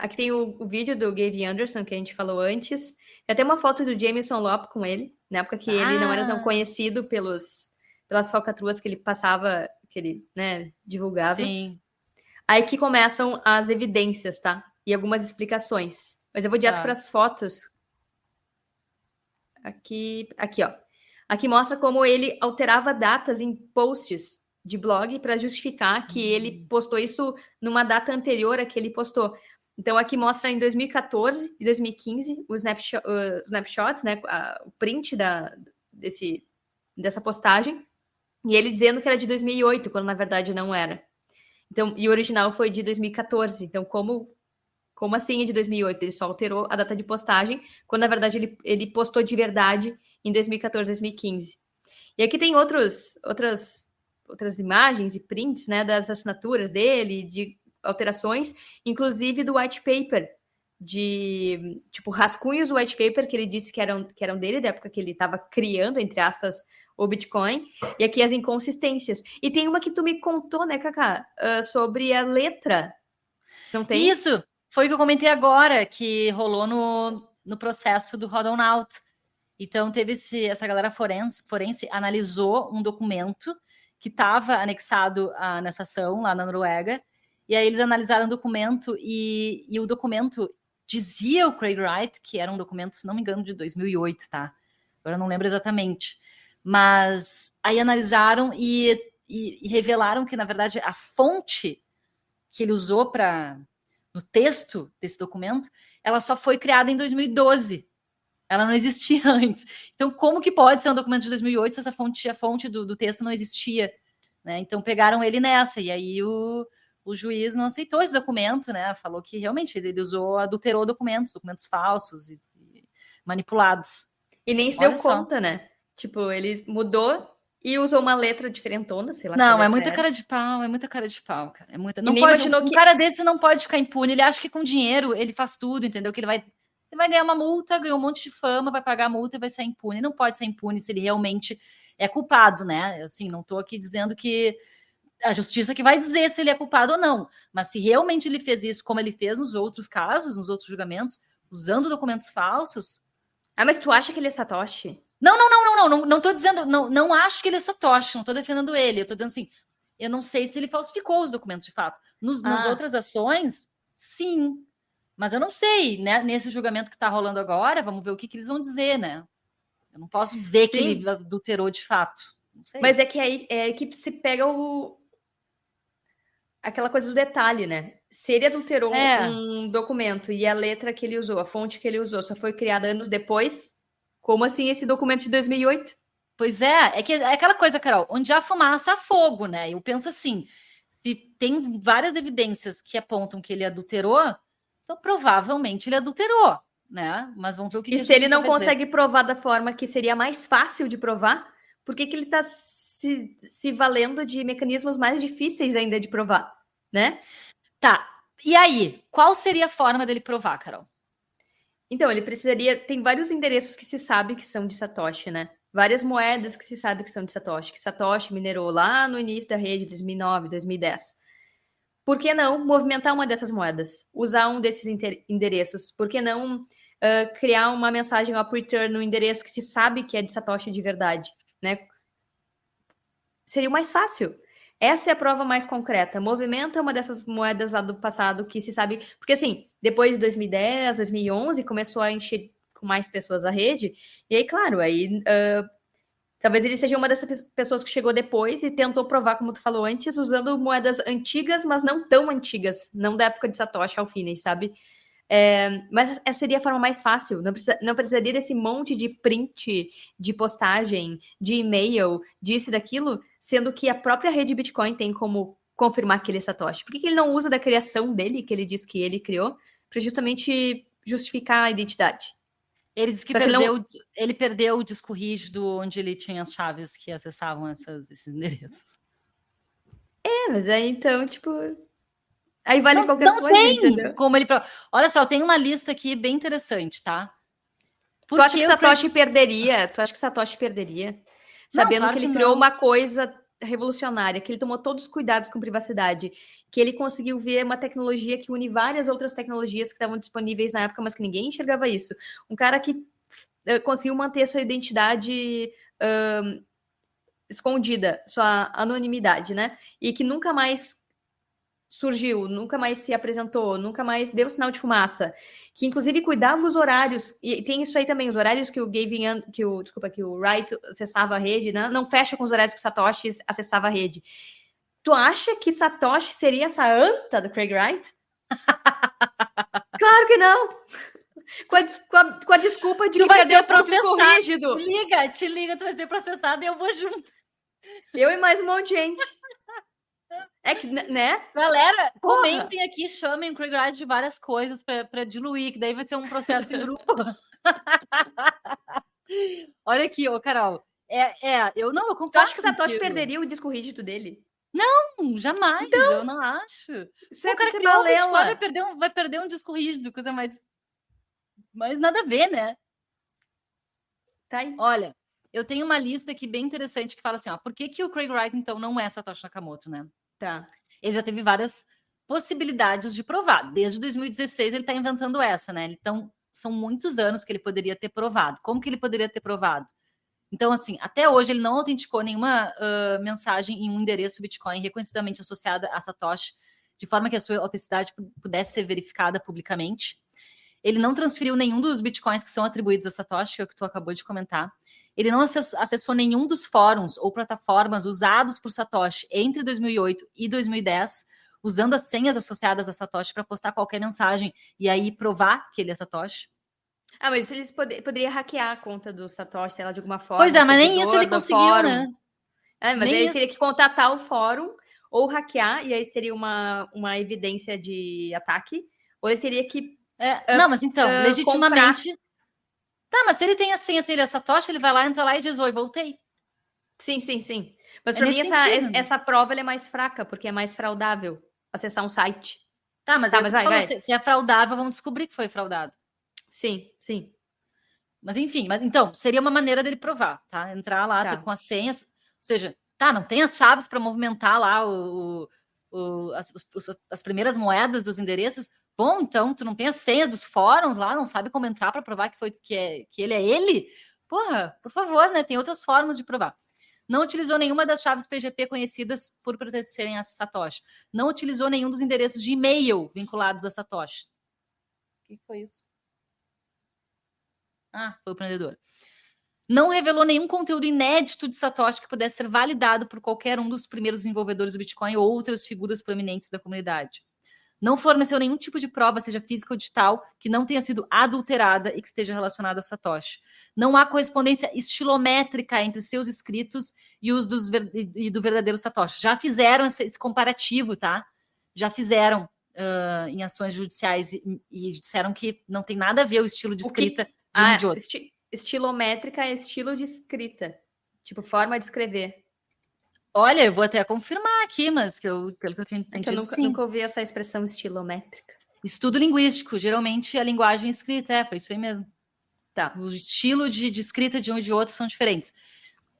Aqui tem o vídeo do Gavin Anderson, que a gente falou antes. Tem até uma foto do Jameson Lopp com ele, na época que ele não era tão conhecido pelas falcatruas que ele passava, que ele, né, divulgava. Sim. Aí que começam as evidências, tá? E algumas explicações. Mas eu vou direto para as fotos. Aqui, ó. Aqui mostra como ele alterava datas em posts de blog para justificar que ele postou isso numa data anterior a que ele postou. Então, aqui mostra em 2014 e 2015 o snapshot, né? O print dessa postagem. E ele dizendo que era de 2008, quando na verdade não era. Então, e o original foi de 2014. Então, como assim é de 2008? Ele só alterou a data de postagem, quando na verdade ele postou de verdade em 2014, 2015. E aqui tem outras imagens e prints, né, das assinaturas dele, de alterações, inclusive do white paper, de tipo rascunhos do white paper que ele disse que eram dele, da época que ele estava criando, entre aspas, o Bitcoin, e aqui as inconsistências. E tem uma que tu me contou, né, Cacá, sobre a letra. Não tem? Isso, foi o que eu comentei agora, que rolou no processo do Rodonauta. Então, teve essa galera forense analisou um documento que estava anexado nessa ação lá na Noruega, e aí eles analisaram o documento, e o documento dizia o Craig Wright que era um documento, se não me engano, de 2008, tá? Agora eu não lembro exatamente. Mas aí analisaram e revelaram que, na verdade, a fonte que ele usou no texto desse documento, ela só foi criada em 2012. Ela não existia antes. Então, como que pode ser um documento de 2008 se a fonte do texto não existia? Né? Então, pegaram ele nessa. E aí, o juiz não aceitou esse documento, né? Falou que, realmente, ele adulterou documentos falsos e manipulados. E nem se deu conta, né? Tipo, ele mudou e usou uma letra diferentona, sei lá. Não, é muita cara de pau, cara. Não nem pode, imaginou um cara desse não pode ficar impune. Ele acha que com dinheiro ele faz tudo, entendeu? Que ele vai ganhar uma multa, ganhou um monte de fama, vai pagar a multa e vai sair impune. Não pode ser impune se ele realmente é culpado, né? Assim, não estou aqui dizendo que a justiça que vai dizer se ele é culpado ou não. Mas se realmente ele fez isso, como ele fez nos outros casos, nos outros julgamentos, usando documentos falsos... Ah, mas tu acha que ele é Satoshi? Não tô dizendo, não acho que ele é Satoshi, não tô defendendo ele, eu tô dizendo assim, Eu não sei se ele falsificou os documentos de fato. Nas outras ações, sim. Mas eu não sei, né? Nesse julgamento que está rolando agora, vamos ver o que eles vão dizer, né? Eu não posso dizer que ele adulterou de fato. Não sei. Mas é que aí é que se pega aquela coisa do detalhe, né? Se ele adulterou um documento e a letra que ele usou, a fonte que ele usou, só foi criada anos depois, como assim esse documento de 2008? Pois é que é aquela coisa, Carol, onde há fumaça, há fogo, né? Eu penso assim, se tem várias evidências que apontam que ele adulterou, então provavelmente ele adulterou, né? Mas vamos ver o que E se ele não consegue provar da forma que seria mais fácil de provar, por que ele está se valendo de mecanismos mais difíceis ainda de provar, né? Tá, e aí? Qual seria a forma dele provar, Carol? Então, ele precisaria... Tem vários endereços que se sabe que são de Satoshi, né? Várias moedas que se sabe que são de Satoshi, que Satoshi minerou lá no início da rede, 2009, 2010. Por que não movimentar uma dessas moedas? Usar um desses endereços? Por que não criar uma mensagem up return no endereço que se sabe que é de Satoshi de verdade, né? Seria o mais fácil. Essa é a prova mais concreta. Movimenta uma dessas moedas lá do passado que se sabe... Porque, assim, depois de 2010, 2011, começou a encher com mais pessoas a rede. E aí, claro, aí... talvez ele seja uma dessas pessoas que chegou depois e tentou provar, como tu falou antes, usando moedas antigas, mas não tão antigas. Não da época de Satoshi ao Finney, sabe? Mas essa seria a forma mais fácil. Não precisaria desse monte de print, de postagem, de e-mail, disso e daquilo, sendo que a própria rede Bitcoin tem como confirmar que ele é Satoshi. Por que ele não usa da criação dele, que ele diz que ele criou, para justamente justificar a identidade? Ele disse que ele perdeu o disco rígido onde ele tinha as chaves que acessavam esses endereços. Mas aí então, tipo... Aí vale não, qualquer não coisa, tem entendeu? Como ele... Olha só, tem uma lista aqui bem interessante, tá? Tu acha que Satoshi perderia? Sabendo que ele criou uma coisa revolucionária, que ele tomou todos os cuidados com privacidade, que ele conseguiu ver uma tecnologia que une várias outras tecnologias que estavam disponíveis na época, mas que ninguém enxergava isso. Um cara que conseguiu manter a sua identidade escondida, sua anonimidade, né? E que nunca mais surgiu, nunca mais se apresentou, nunca mais deu sinal de fumaça, que inclusive cuidava os horários, e tem isso aí também, os horários que o que o Wright acessava a rede, né? Não fecha com os horários que o Satoshi acessava a rede. Tu acha que Satoshi seria essa anta do Craig Wright? Claro que não! Com a desculpa de que perdeu o disco rígido. Te liga, tu vai ser processado e eu vou junto. Eu e mais um monte de gente. É que, né? Galera, comentem aqui, chamem o Craig Wright de várias coisas para diluir, que daí vai ser um processo em grupo. Olha aqui, ô Carol. Eu concordo. Tu acha que o Satoshi perderia o disco rígido dele? Não, jamais. Então, eu não acho. Isso o cara criou o Bitcoin vai perder um disco rígido, coisa mais nada a ver, né? Tá aí. Olha, eu tenho uma lista aqui bem interessante que fala assim, ó, por que o Craig Wright, então, não é Satoshi Nakamoto, né? Tá. Ele já teve várias possibilidades de provar. Desde 2016 ele está inventando essa, né? Então, são muitos anos que ele poderia ter provado. Como que ele poderia ter provado? Então, assim, até hoje ele não autenticou nenhuma mensagem em um endereço Bitcoin reconhecidamente associada a Satoshi, de forma que a sua autenticidade pudesse ser verificada publicamente. Ele não transferiu nenhum dos Bitcoins que são atribuídos a Satoshi, que é o que tu acabou de comentar. Ele não acessou nenhum dos fóruns ou plataformas usados por Satoshi entre 2008 e 2010, usando as senhas associadas a Satoshi para postar qualquer mensagem e aí provar que ele é Satoshi. Mas eles poderiam hackear a conta do Satoshi, sei lá, de alguma forma. Pois é, mas nem isso ele conseguiu, né? Mas nem ele teria que contatar o fórum ou hackear, e aí teria uma evidência de ataque, ou ele teria que não, mas então, legitimamente... Comprar. Tá, mas se ele tem a senha, se ele é Satoshi, ele vai lá, entra lá e diz, oi, voltei. Sim. Mas para mim essa prova é mais fraca, porque é mais fraudável acessar um site. Tá, mas vai. Se é fraudável, vamos descobrir que foi fraudado. Sim. Mas enfim, então, seria uma maneira dele provar, tá? Entrar lá com as senhas, ou seja, não tem as chaves para movimentar lá as primeiras moedas dos endereços. Bom, então, tu não tem a senha dos fóruns lá, não sabe como entrar para provar que ele é ele? Porra, por favor, né? Tem outras formas de provar. Não utilizou nenhuma das chaves PGP conhecidas por pertencerem a Satoshi. Não utilizou nenhum dos endereços de e-mail vinculados a Satoshi. O que foi isso? Ah, foi o prendedor. Não revelou nenhum conteúdo inédito de Satoshi que pudesse ser validado por qualquer um dos primeiros desenvolvedores do Bitcoin ou outras figuras proeminentes da comunidade. Não forneceu nenhum tipo de prova, seja física ou digital, que não tenha sido adulterada e que esteja relacionada a Satoshi. Não há correspondência estilométrica entre seus escritos e os do verdadeiro Satoshi. Já fizeram esse comparativo, tá? Já fizeram em ações judiciais e disseram que não tem nada a ver o estilo de escrita de um e de outro. Estilométrica é estilo de escrita. Tipo, forma de escrever. Olha, eu vou até confirmar aqui, mas pelo que eu tinha entendido, eu nunca ouvi essa expressão estilométrica. Estudo linguístico, geralmente a linguagem escrita, foi isso aí mesmo. Tá. O estilo de escrita de um e de outro são diferentes.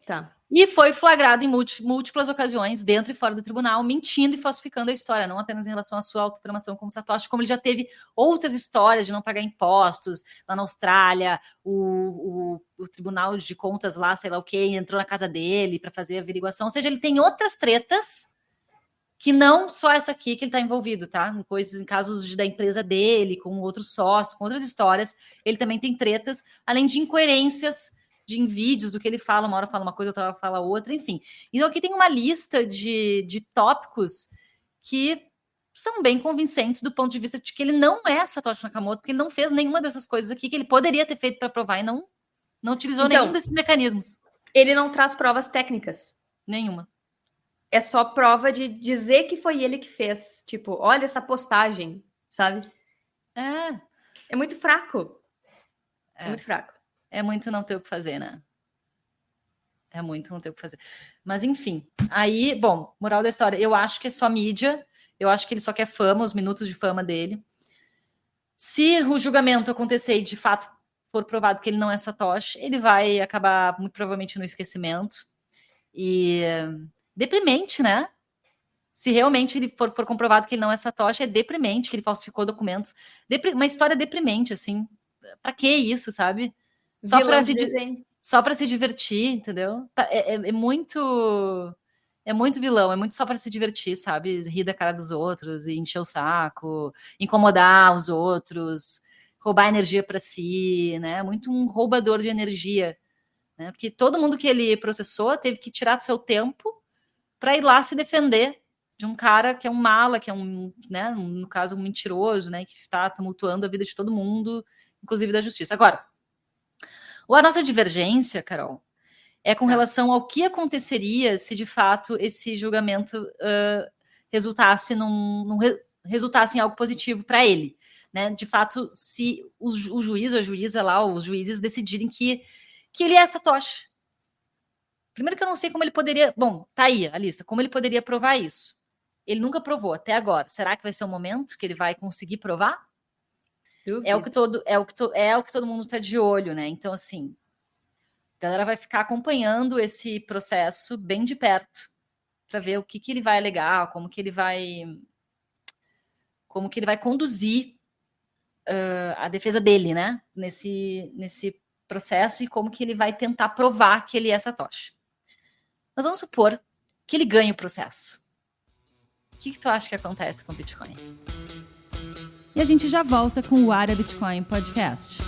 Tá. E foi flagrado em múltiplas ocasiões, dentro e fora do tribunal, mentindo e falsificando a história, não apenas em relação à sua autoproclamação como Satoshi, como ele já teve outras histórias de não pagar impostos lá na Austrália, o Tribunal de Contas lá, sei lá o que, entrou na casa dele para fazer averiguação. Ou seja, ele tem outras tretas que não só essa aqui que ele está envolvido, tá? Em casos da empresa dele, com outros sócios, com outras histórias, ele também tem tretas, além de incoerências em vídeos do que ele fala, uma hora fala uma coisa, outra hora fala outra, enfim. Então aqui tem uma lista de tópicos que são bem convincentes do ponto de vista de que ele não é Satoshi Nakamoto, porque ele não fez nenhuma dessas coisas aqui que ele poderia ter feito para provar e não utilizou nenhum desses mecanismos. Ele não traz provas técnicas. Nenhuma. É só prova de dizer que foi ele que fez. Tipo, olha essa postagem, sabe? É muito fraco. É muito fraco. É muito não ter o que fazer, né? É muito não ter o que fazer. Mas, enfim. Aí, bom, moral da história. Eu acho que é só mídia. Eu acho que ele só quer fama, os minutos de fama dele. Se o julgamento acontecer e, de fato, for provado que ele não é Satoshi, ele vai acabar, muito provavelmente, no esquecimento. E deprimente, né? Se realmente ele for comprovado que ele não é Satoshi, é deprimente, que ele falsificou documentos. Uma história deprimente, assim. Pra que isso, sabe? Só para se divertir, entendeu? É muito vilão, é muito só para se divertir, sabe? Rir da cara dos outros e encher o saco, incomodar os outros, roubar energia para si, né? Muito um roubador de energia, né? Porque todo mundo que ele processou teve que tirar do seu tempo para ir lá se defender de um cara que é um mala, que é né, no caso, um mentiroso, né? Que está tumultuando a vida de todo mundo, inclusive da justiça. Agora, a nossa divergência, Carol, é com relação ao que aconteceria se, de fato, esse julgamento resultasse resultasse em algo positivo para ele. Né? De fato, se o juiz ou a juíza lá, os juízes decidirem que ele é Satoshi. Primeiro que eu não sei como ele poderia... Bom, tá aí a lista. Como ele poderia provar isso? Ele nunca provou até agora. Será que vai ser o momento que ele vai conseguir provar? É o que todo mundo está de olho, né? Então, assim, a galera vai ficar acompanhando esse processo bem de perto para ver o que ele vai alegar, como que ele vai conduzir a defesa dele, né? Nesse processo e como que ele vai tentar provar que ele é Satoshi. Mas vamos supor que ele ganhe o processo. O que tu acha que acontece com o Bitcoin? E a gente já volta com o Área Bitcoin Podcast.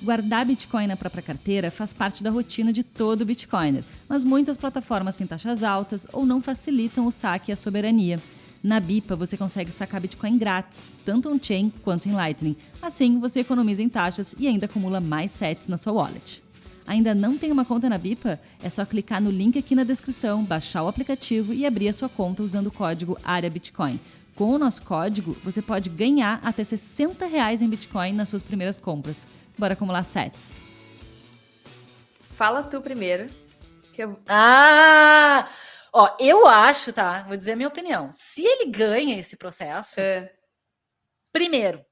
Guardar Bitcoin na própria carteira faz parte da rotina de todo Bitcoiner, mas muitas plataformas têm taxas altas ou não facilitam o saque e a soberania. Na Bipa, você consegue sacar Bitcoin grátis, tanto on-chain quanto em Lightning. Assim, você economiza em taxas e ainda acumula mais sats na sua wallet. Ainda não tem uma conta na Bipa? É só clicar no link aqui na descrição, baixar o aplicativo e abrir a sua conta usando o código AREABITCOIN. Com o nosso código, você pode ganhar até R$60 em Bitcoin nas suas primeiras compras. Bora acumular sats. Fala tu primeiro. Eu acho, tá? Vou dizer a minha opinião. Se ele ganha esse processo, primeiro,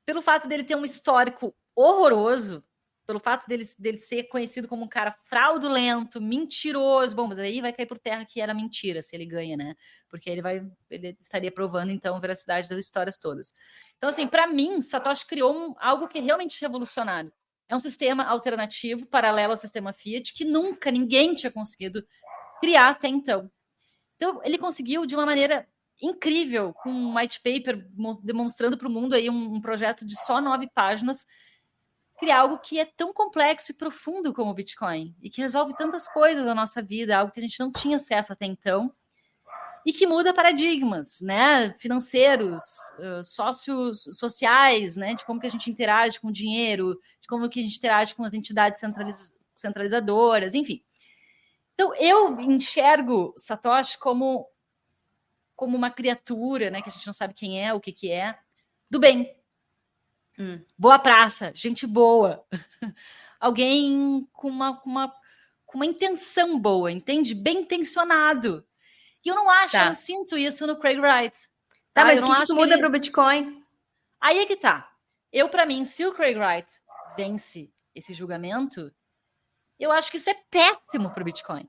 pelo fato dele ter um histórico horroroso, pelo fato dele ser conhecido como um cara fraudulento, mentiroso. Bom, mas aí vai cair por terra que era mentira se ele ganha, né? Porque ele estaria provando, então, a veracidade das histórias todas. Então, assim, para mim, Satoshi criou algo que é realmente revolucionário. É um sistema alternativo, paralelo ao sistema Fiat, que nunca ninguém tinha conseguido criar até então. Então, ele conseguiu, de uma maneira incrível, com um white paper demonstrando para o mundo aí um projeto de só 9 páginas, criar algo que é tão complexo e profundo como o Bitcoin, e que resolve tantas coisas da nossa vida, algo que a gente não tinha acesso até então, e que muda paradigmas, né, financeiros, sociais, né, de como que a gente interage com o dinheiro, de como que a gente interage com as entidades centralizadoras, enfim. Então, eu enxergo Satoshi como uma criatura, né, que a gente não sabe quem é, o que é, do bem. Boa praça, gente boa. Alguém com uma intenção boa, entende? Bem intencionado. E eu não acho, eu não sinto isso no Craig Wright. Tá, mas o que isso muda para o Bitcoin? Aí é que tá. Para mim, se o Craig Wright vence esse julgamento, eu acho que isso é péssimo para o Bitcoin.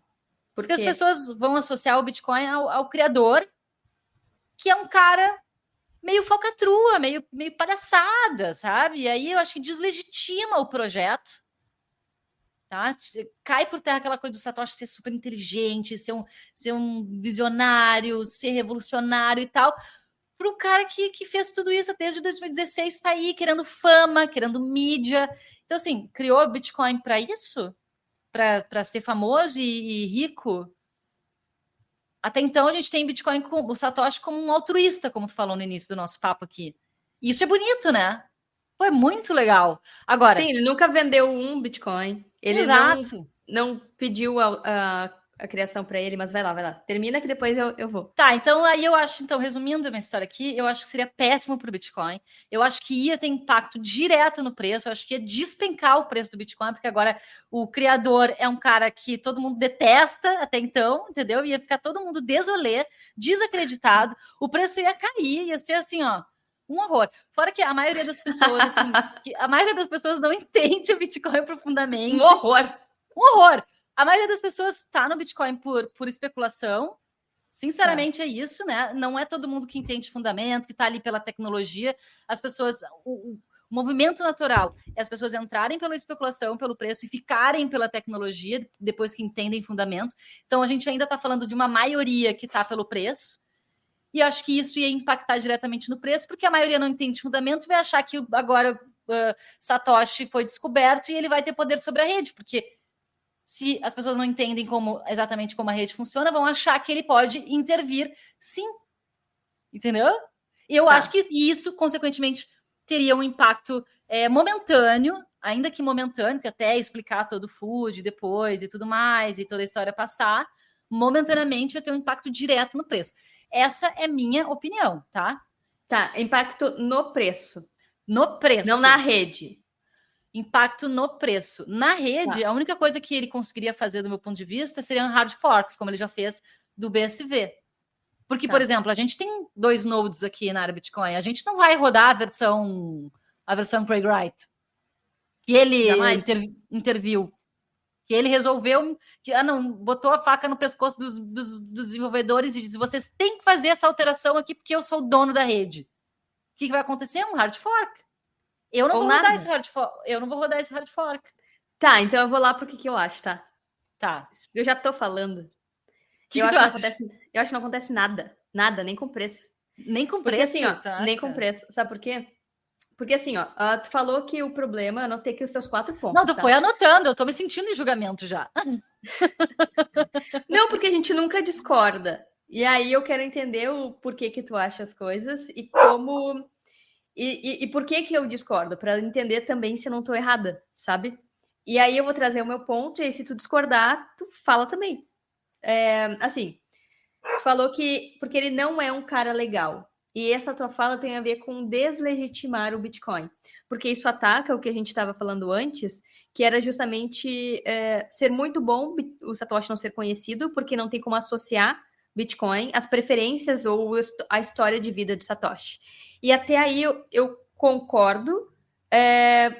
Porque as pessoas vão associar o Bitcoin ao criador, que é um cara meio falcatrua, meio palhaçada, sabe? E aí eu acho que deslegitima o projeto, tá? Cai por terra aquela coisa do Satoshi ser super inteligente, ser um visionário, ser revolucionário e tal, para o cara que fez tudo isso desde 2016, está aí querendo fama, querendo mídia. Então, assim, criou o Bitcoin para isso? Para ser famoso e rico? Até então, a gente tem Bitcoin com o Satoshi como um altruísta, como tu falou no início do nosso papo aqui. Isso é bonito, né? Foi muito legal. Agora, sim, ele nunca vendeu um Bitcoin. Ele não pediu a criação para ele, mas vai lá. Termina que depois eu vou. Tá, então aí eu acho, resumindo a minha história aqui, eu acho que seria péssimo para o Bitcoin. Eu acho que ia ter impacto direto no preço, eu acho que ia despencar o preço do Bitcoin, porque agora o criador é um cara que todo mundo detesta até então, entendeu? Ia ficar todo mundo desolé, desacreditado, o preço ia cair, ia ser assim, ó, um horror. Fora que a maioria das pessoas, assim, a maioria das pessoas não entende o Bitcoin profundamente. Um horror. Um horror. A maioria das pessoas está no Bitcoin por especulação. Sinceramente, é isso, né? Não é todo mundo que entende fundamento, que está ali pela tecnologia. As pessoas, o movimento natural é as pessoas entrarem pela especulação, pelo preço e ficarem pela tecnologia depois que entendem fundamento. Então, a gente ainda está falando de uma maioria que está pelo preço. E acho que isso ia impactar diretamente no preço, porque a maioria não entende fundamento e vai achar que agora Satoshi foi descoberto e ele vai ter poder sobre a rede, porque se as pessoas não entendem exatamente como a rede funciona, vão achar que ele pode intervir, sim. Entendeu? E eu acho que isso, consequentemente, teria um impacto momentâneo, ainda que momentâneo, que até explicar todo o food depois e tudo mais, e toda a história passar, momentaneamente ia ter um impacto direto no preço. Essa é minha opinião, tá? Tá, impacto no preço. No preço. Não na rede. Impacto no preço. Na rede, a única coisa que ele conseguiria fazer, do meu ponto de vista, seriam hard forks, como ele já fez do BSV. Porque, por exemplo, a gente tem 2 nodes aqui na área Bitcoin. A gente não vai rodar a versão Craig Wright. Que ele interviu. Que ele resolveu, botou a faca no pescoço dos desenvolvedores e disse: vocês têm que fazer essa alteração aqui porque eu sou o dono da rede. O que vai acontecer? Um hard fork. Eu não vou rodar esse hard fork. Eu não vou rodar esse hard fork. Tá, então eu vou lá pro que eu acho, tá? Tá. Eu já tô falando. Eu acho que não acontece nada. Nada, nem com preço. Nem com preço? Porque, assim, ó, nem com preço. Sabe por quê? Porque assim, ó, tu falou que o problema, eu anotei aqui os teus 4 pontos. Não, tu foi anotando, eu tô me sentindo em julgamento já. Não, porque a gente nunca discorda. E aí eu quero entender o porquê que tu acha as coisas e como... E por que eu discordo? Para entender também se eu não tô errada, sabe? E aí eu vou trazer o meu ponto, e aí se tu discordar, tu fala também. Assim, tu falou que... Porque ele não é um cara legal. E essa tua fala tem a ver com deslegitimar o Bitcoin. Porque isso ataca o que a gente estava falando antes, que era justamente ser muito bom o Satoshi não ser conhecido, porque não tem como associar Bitcoin às preferências ou a história de vida de Satoshi. E até aí eu concordo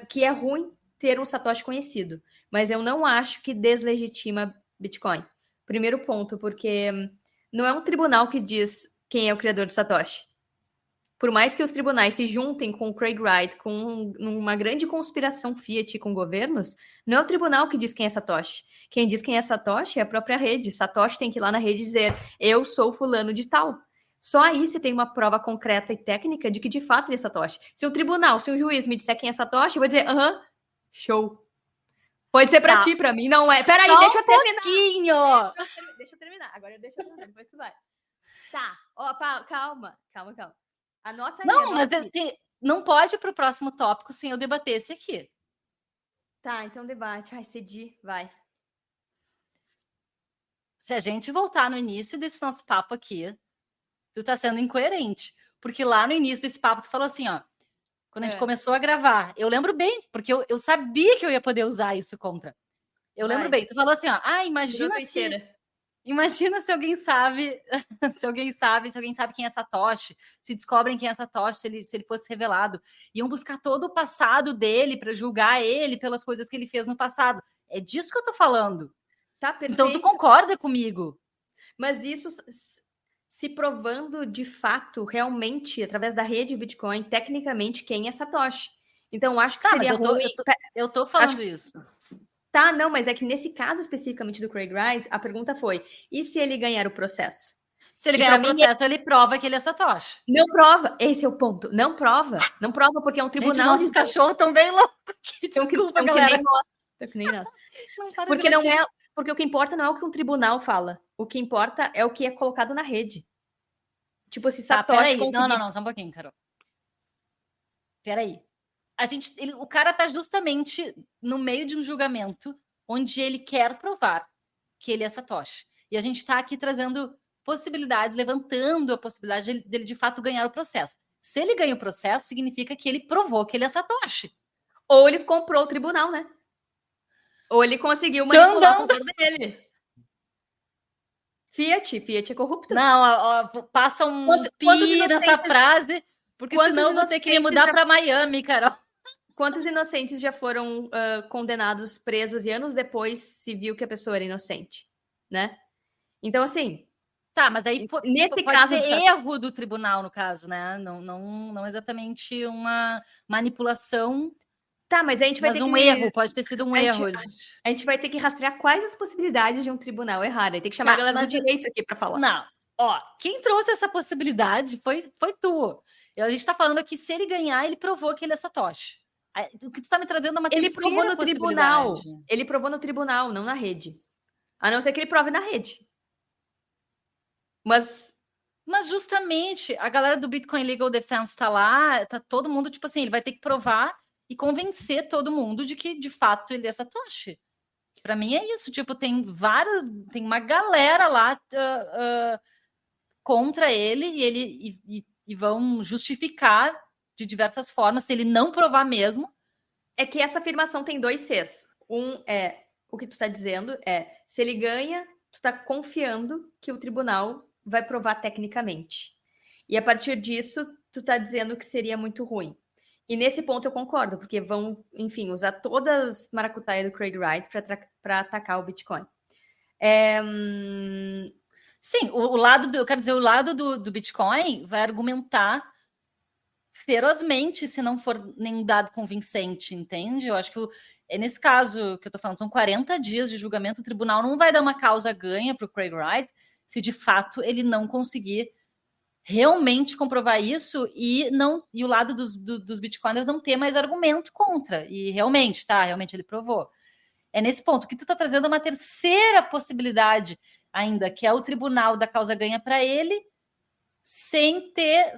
que é ruim ter um Satoshi conhecido, mas eu não acho que deslegitima Bitcoin. Primeiro ponto, porque não é um tribunal que diz quem é o criador de Satoshi. por mais que os tribunais se juntem com o Craig Wright, com uma grande conspiração Fiat com governos, não é o tribunal que diz quem é Satoshi. Quem diz quem é Satoshi é a própria rede. Satoshi tem que ir lá na rede dizer, eu sou fulano de tal. Só aí você tem uma prova concreta e técnica de que de fato ele é Satoshi. Se o tribunal, se o juiz me disser quem é Satoshi, eu vou dizer, show. Pode ser pra ti, pra mim não é. Peraí, Só deixa eu terminar. Pouquinho. Deixa eu terminar. Agora deixa eu terminar, depois tu vai. Tá, ó, calma. Anota aí. Não, mas não pode ir pro próximo tópico sem eu debater esse aqui. Tá, então debate. Ai, cedi, vai. Se a gente voltar no início desse nosso papo aqui, tu tá sendo incoerente. Porque lá no início desse papo, tu falou assim, ó, quando a gente começou a gravar, eu lembro bem, porque eu sabia que eu ia poder usar isso contra. Eu lembro bem, tu falou assim, ó, imagina se alguém sabe, se alguém sabe quem é Satoshi, se descobrem quem é Satoshi, se ele fosse revelado, iam buscar todo o passado dele para julgar ele pelas coisas que ele fez no passado. É disso que eu tô falando. Tá, perfeito. Então tu concorda comigo? Mas isso se provando de fato, realmente, através da rede Bitcoin, tecnicamente, quem é Satoshi. Então, acho que seria ruim... Eu tô falando isso. Tá, não, mas é que nesse caso especificamente do Craig Wright, a pergunta foi, e se ele ganhar o processo? Se ele ganhar o processo, ele prova que ele é Satoshi. Não prova, esse é o ponto. Não prova, porque é um tribunal... Gente, nossos cachorros estão bem loucos aqui, desculpa, galera. Que nem nós. Porque não é... Porque o que importa não é o que um tribunal fala. O que importa é o que é colocado na rede. Tipo, se Satoshi conseguir... Não, só um pouquinho, Carol. Peraí. O cara tá justamente no meio de um julgamento onde ele quer provar que ele é Satoshi. E a gente tá aqui trazendo possibilidades, levantando a possibilidade dele de fato ganhar o processo. Se ele ganha o processo, significa que ele provou que ele é Satoshi. Ou ele comprou o tribunal, né? Ou ele conseguiu manipular a favor dele. Fiat é corrupto. Não, passa um pi nessa frase, porque senão eu vou ter que me mudar para Miami, Carol. Quantos inocentes já foram condenados, presos, e anos depois se viu que a pessoa era inocente, né? Então, assim... Tá, mas aí nesse pode caso ser erro do tribunal, no caso, né? Não exatamente uma manipulação... Tá, mas a gente vai ter um erro, pode ter sido um erro. A gente vai ter que rastrear quais as possibilidades de um tribunal errar. Tem que chamar a galera do direito aqui para falar. Não, ó, quem trouxe essa possibilidade foi tu. A gente tá falando aqui, se ele ganhar, ele provou que ele é Satoshi. O que tu tá me trazendo é uma terceira possibilidade. Ele provou no tribunal. Ele provou no tribunal, não na rede. A não ser que ele prove na rede. Mas justamente, a galera do Bitcoin Legal Defense tá lá, tá todo mundo, tipo assim, ele vai ter que provar e convencer todo mundo de que, de fato, ele é Satoshi. Para mim é isso. Tipo, tem uma galera lá contra ele e vão justificar de diversas formas se ele não provar mesmo. É que essa afirmação tem dois Cs. Um é, o que tu tá dizendo é, se ele ganha, tu tá confiando que o tribunal vai provar tecnicamente. E a partir disso, tu tá dizendo que seria muito ruim. E nesse ponto eu concordo, porque vão, enfim, usar todas as maracutaias do Craig Wright para atacar o Bitcoin. Sim, o lado do Bitcoin vai argumentar ferozmente se não for nenhum dado convincente, entende? Eu acho que é nesse caso que eu tô falando, são 40 dias de julgamento, o tribunal não vai dar uma causa ganha para o Craig Wright se de fato ele não conseguir realmente comprovar isso e o lado dos bitcoiners não ter mais argumento contra. E realmente ele provou. É nesse ponto que tu tá trazendo uma terceira possibilidade ainda, que é o tribunal da causa ganha para ele, sem ter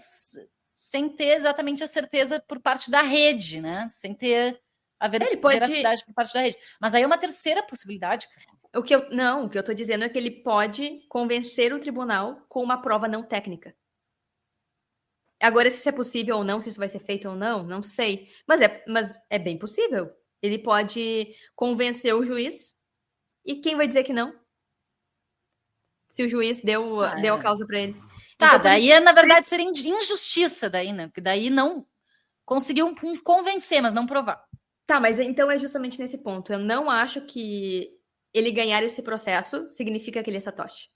exatamente a certeza por parte da rede, né? Sem ter a veracidade por parte da rede. Mas aí é uma terceira possibilidade, cara. O que eu tô dizendo é que ele pode convencer o tribunal com uma prova não técnica. Agora, se isso é possível ou não, se isso vai ser feito ou não, não sei. Mas é bem possível. Ele pode convencer o juiz e quem vai dizer que não? Se o juiz deu a causa para ele. Tá, então, daí na verdade seria injustiça daí, né? Porque daí não conseguiu convencer, mas não provar. Tá, mas então é justamente nesse ponto. Eu não acho que ele ganhar esse processo significa que ele é Satoshi.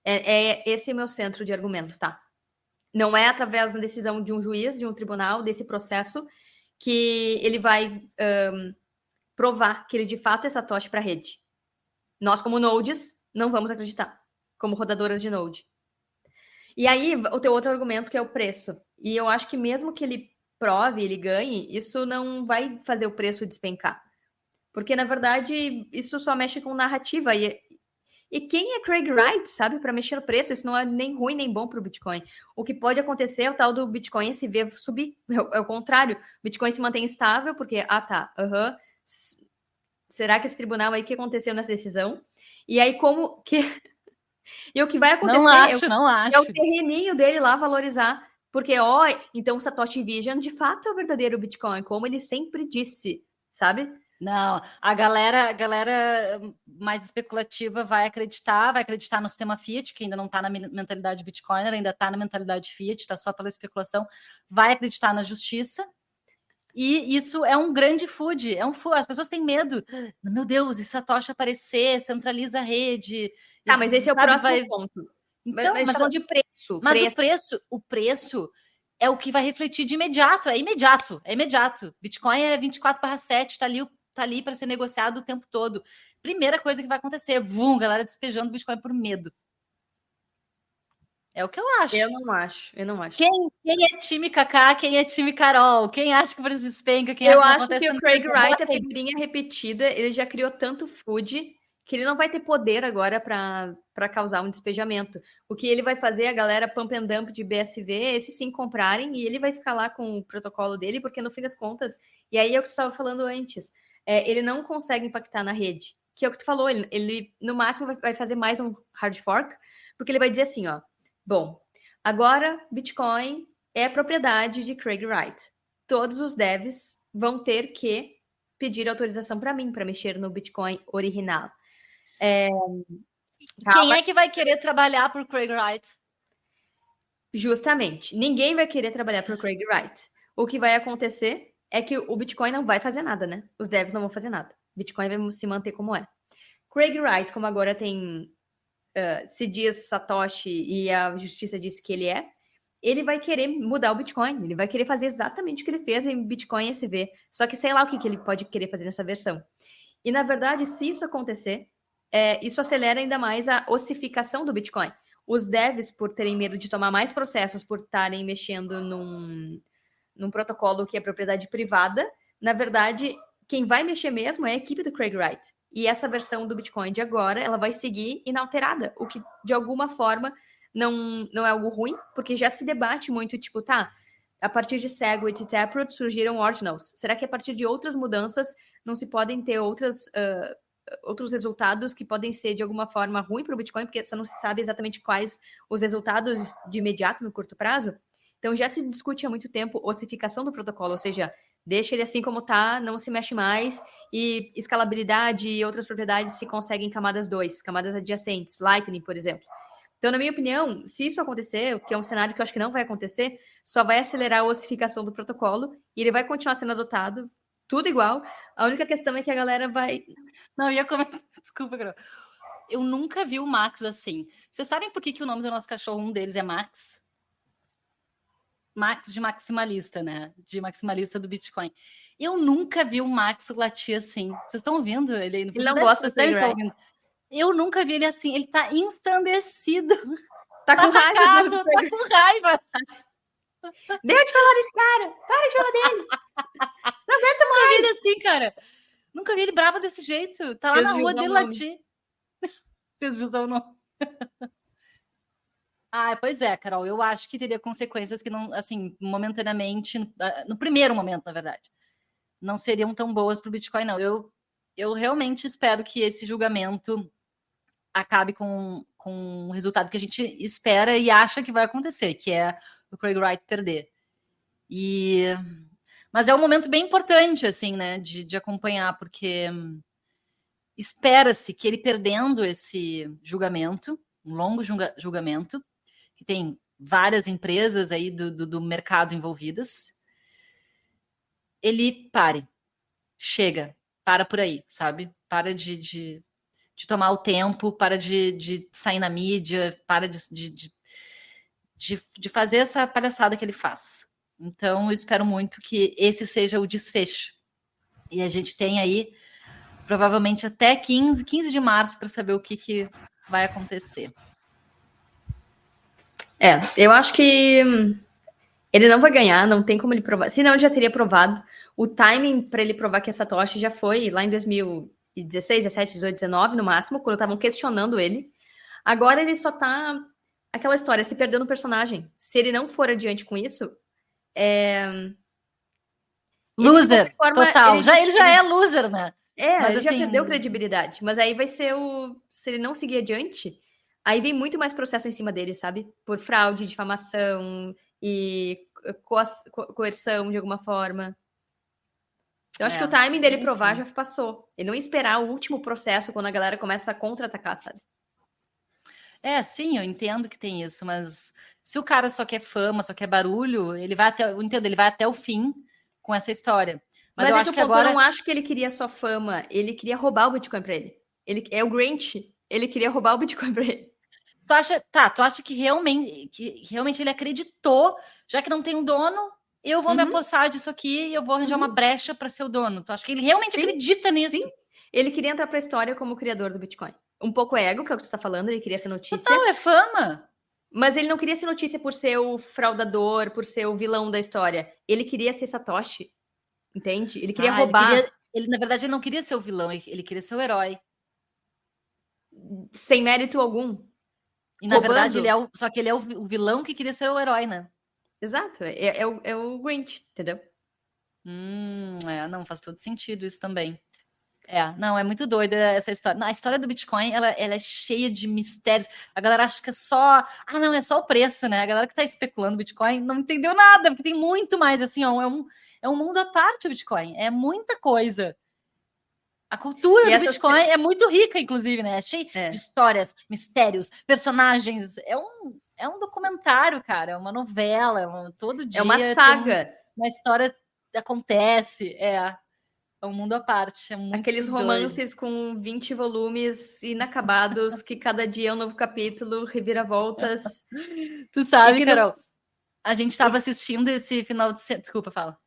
Esse é o meu centro de argumento, tá? Não é através da decisão de um juiz, de um tribunal, desse processo, que ele vai provar que ele de fato é Satoshi para a rede. Nós, como nodes, não vamos acreditar, como rodadoras de node. E aí, o teu outro argumento, que é o preço. E eu acho que mesmo que ele prove, ele ganhe, isso não vai fazer o preço despencar. Porque, na verdade, isso só mexe com narrativa. E quem é Craig Wright, sabe, para mexer no preço? Isso não é nem ruim nem bom para o Bitcoin. O que pode acontecer é o tal do Bitcoin se ver subir. É o contrário. O Bitcoin se mantém estável, porque, será que esse tribunal aí, o que aconteceu nessa decisão? E aí, como que. E o que vai acontecer Não é acho. o terreninho dele lá valorizar. Porque, então o Satoshi Vision de fato é o verdadeiro Bitcoin, como ele sempre disse, sabe? Não, a galera mais especulativa vai acreditar no sistema Fiat, que ainda não está na mentalidade Bitcoiner, ainda está na mentalidade Fiat, está só pela especulação, vai acreditar na justiça. E isso é um grande food, as pessoas têm medo. Meu Deus, e Satoshi aparecer, centraliza a rede. Tá, mas esse é o próximo ponto. Então, mas falam de preço. Mas o preço é o que vai refletir de imediato. É imediato. Bitcoin é 24/7, está ali para ser negociado o tempo todo. Primeira coisa que vai acontecer, galera despejando Bitcoin por medo. É o que eu acho. Eu não acho. Quem é time Kaká, quem é time Carol? Quem acha que o preço despenca? Eu acho que o Craig Wright, a figurinha repetida, ele já criou tanto food que ele não vai ter poder agora para causar um despejamento. O que ele vai fazer, a galera pump and dump de BSV, esses sim comprarem, e ele vai ficar lá com o protocolo dele, porque no fim das contas, e aí é o que tu estava falando antes, ele não consegue impactar na rede, que é o que tu falou, ele no máximo vai fazer mais um hard fork, porque ele vai dizer assim, bom, agora Bitcoin é propriedade de Craig Wright. Todos os devs vão ter que pedir autorização para mim, para mexer no Bitcoin original. Quem é que vai querer trabalhar por Craig Wright? Justamente. Ninguém vai querer trabalhar por Craig Wright. O que vai acontecer é que o Bitcoin não vai fazer nada, né? Os devs não vão fazer nada. Bitcoin vai se manter como é. Craig Wright, como agora tem... se diz Satoshi e a justiça disse que ele vai querer mudar o Bitcoin. Ele vai querer fazer exatamente o que ele fez em Bitcoin SV. Só que sei lá o que ele pode querer fazer nessa versão. E, na verdade, se isso acontecer, isso acelera ainda mais a ossificação do Bitcoin. Os devs, por terem medo de tomar mais processos, por estarem mexendo num protocolo que é propriedade privada, na verdade, quem vai mexer mesmo é a equipe do Craig Wright. E essa versão do Bitcoin de agora, ela vai seguir inalterada, o que, de alguma forma, não é algo ruim, porque já se debate muito, tipo, a partir de Segwit e Taproot surgiram ordinals. Será que a partir de outras mudanças não se podem ter outros resultados que podem ser, de alguma forma, ruim para o Bitcoin, porque só não se sabe exatamente quais os resultados de imediato, no curto prazo? Então, já se discute há muito tempo ossificação do protocolo, ou seja, deixa ele assim como está, não se mexe mais, e escalabilidade e outras propriedades se conseguem em camadas 2, camadas adjacentes, Lightning, por exemplo. Então, na minha opinião, se isso acontecer, que é um cenário que eu acho que não vai acontecer, só vai acelerar a ossificação do protocolo e ele vai continuar sendo adotado, tudo igual. A única questão é que a galera vai... Não, ia comentar... Desculpa, Carol. Eu nunca vi o Max assim. Vocês sabem por que o nome do nosso cachorro, um deles, é Max? Max de maximalista, né? De maximalista do Bitcoin. Eu nunca vi o Max latir assim. Vocês estão ouvindo ele? Ele não gosta de ouvindo. Eu nunca vi ele assim. Ele tá ensandecido. Tá com raiva. Tá com raiva. Deixa de falar desse cara. Para de falar dele. Não aguenta mais. Nunca vi ele assim, cara. Nunca vi ele bravo desse jeito. Tá lá na rua dele latir. Fez jus ao nome. Pois é, Carol. Eu acho que teria consequências que não, assim, momentaneamente, no primeiro momento, na verdade, não seriam tão boas para o Bitcoin, não. Eu realmente espero que esse julgamento acabe com o resultado que a gente espera e acha que vai acontecer, que é o Craig Wright perder. Mas é um momento bem importante, assim, né, de acompanhar, porque espera-se que ele perdendo esse julgamento, um longo julgamento, que tem várias empresas aí do mercado envolvidas, ele chega, para por aí, sabe? Para de tomar o tempo, para de sair na mídia, para de de fazer essa palhaçada que ele faz. Então, eu espero muito que esse seja o desfecho. E a gente tem aí, provavelmente, até 15 de março para saber o que vai acontecer. Eu acho que ele não vai ganhar, não tem como ele provar. Senão, ele já teria provado. O timing para ele provar que é Satoshi já foi lá em 2016, 17, 18, 19, no máximo, quando estavam questionando ele. Agora ele só tá... Aquela história, se perdeu no personagem. Se ele não for adiante com isso, Loser, total. Ele já é loser, né? Mas ele já perdeu credibilidade. Mas aí vai ser se ele não seguir adiante, aí vem muito mais processo em cima dele, sabe? Por fraude, difamação e coerção de alguma forma. Eu acho que o timing dele provar já passou. Ele não esperar o último processo quando a galera começa a contra-atacar, sabe? Sim, eu entendo que tem isso, mas se o cara só quer fama, só quer barulho, ele vai até o fim com essa história. Mas eu acho que agora... Eu não acho que ele queria só fama, ele queria roubar o Bitcoin para ele. Ele é o Grinch, ele queria roubar o Bitcoin para ele. Tu acha que realmente ele acreditou, já que não tem um dono, eu vou me apossar disso aqui e eu vou arranjar uma brecha para ser o dono. Tu acha que ele realmente acredita nisso? Sim, ele queria entrar para a história como o criador do Bitcoin. Um pouco ego, que é o que tu tá falando, ele queria ser notícia. Total, é fama. Mas ele não queria ser notícia por ser o fraudador, por ser o vilão da história. Ele queria ser Satoshi, entende? Ele queria roubar. Na verdade, ele não queria ser o vilão, ele queria ser o herói. Sem mérito algum. E na verdade, só que ele é o vilão que queria ser o herói, né? Exato, é o Grinch, entendeu? Não, faz todo sentido isso também. Não, é muito doida essa história. A história do Bitcoin, ela é cheia de mistérios. A galera acha que é só... não, é só o preço, né? A galera que tá especulando Bitcoin não entendeu nada, porque tem muito mais, assim, ó, é um mundo à parte o Bitcoin. É muita coisa. A cultura do Bitcoin é muito rica, inclusive, né? É cheia de histórias, mistérios, personagens. É um documentário, cara. É uma novela. Todo dia... É uma saga. Uma história acontece, É um mundo à parte. Aqueles romances com 20 volumes inacabados, que cada dia é um novo capítulo, reviravoltas. Tu sabe, Carol, a gente estava assistindo esse final de semana... Desculpa, fala.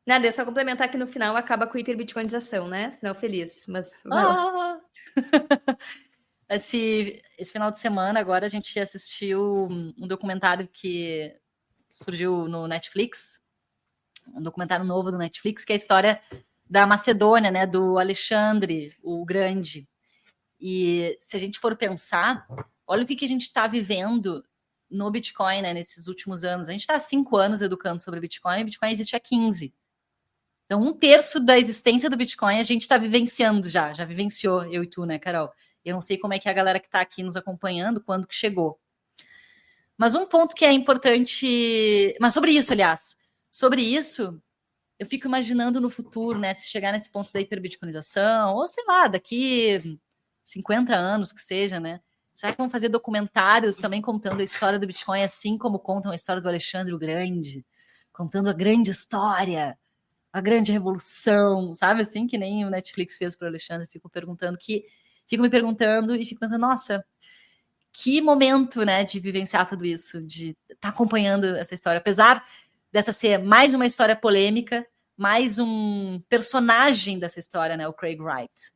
Nada, é só complementar que no final acaba com hiperbitcoinização, né? Final feliz, mas... Esse final de semana, agora, a gente assistiu um documentário que surgiu no Netflix, um documentário novo do Netflix, que é a história da Macedônia, né, do Alexandre o Grande. E se a gente for pensar, olha o que a gente está vivendo no Bitcoin, né, nesses últimos anos. A gente está há 5 anos educando sobre Bitcoin, e Bitcoin existe há 15. Então, 1/3 da existência do Bitcoin a gente está vivenciando já vivenciou, eu e tu, né, Carol? Eu não sei como é que é a galera que está aqui nos acompanhando, quando que chegou. Mas um ponto que é importante... Mas sobre isso, eu fico imaginando no futuro, né, se chegar nesse ponto da hiperbitcoinização, ou sei lá, daqui 50 anos que seja, né? Será que vão fazer documentários também contando a história do Bitcoin, assim como contam a história do Alexandre o Grande, contando a grande história, a grande revolução, sabe? Assim, que nem o Netflix fez para o Alexandre. Fico me perguntando e fico pensando, nossa, que momento, né, de vivenciar tudo isso, de estar acompanhando essa história, apesar dessa ser mais uma história polêmica, mais um personagem dessa história, né, o Craig Wright.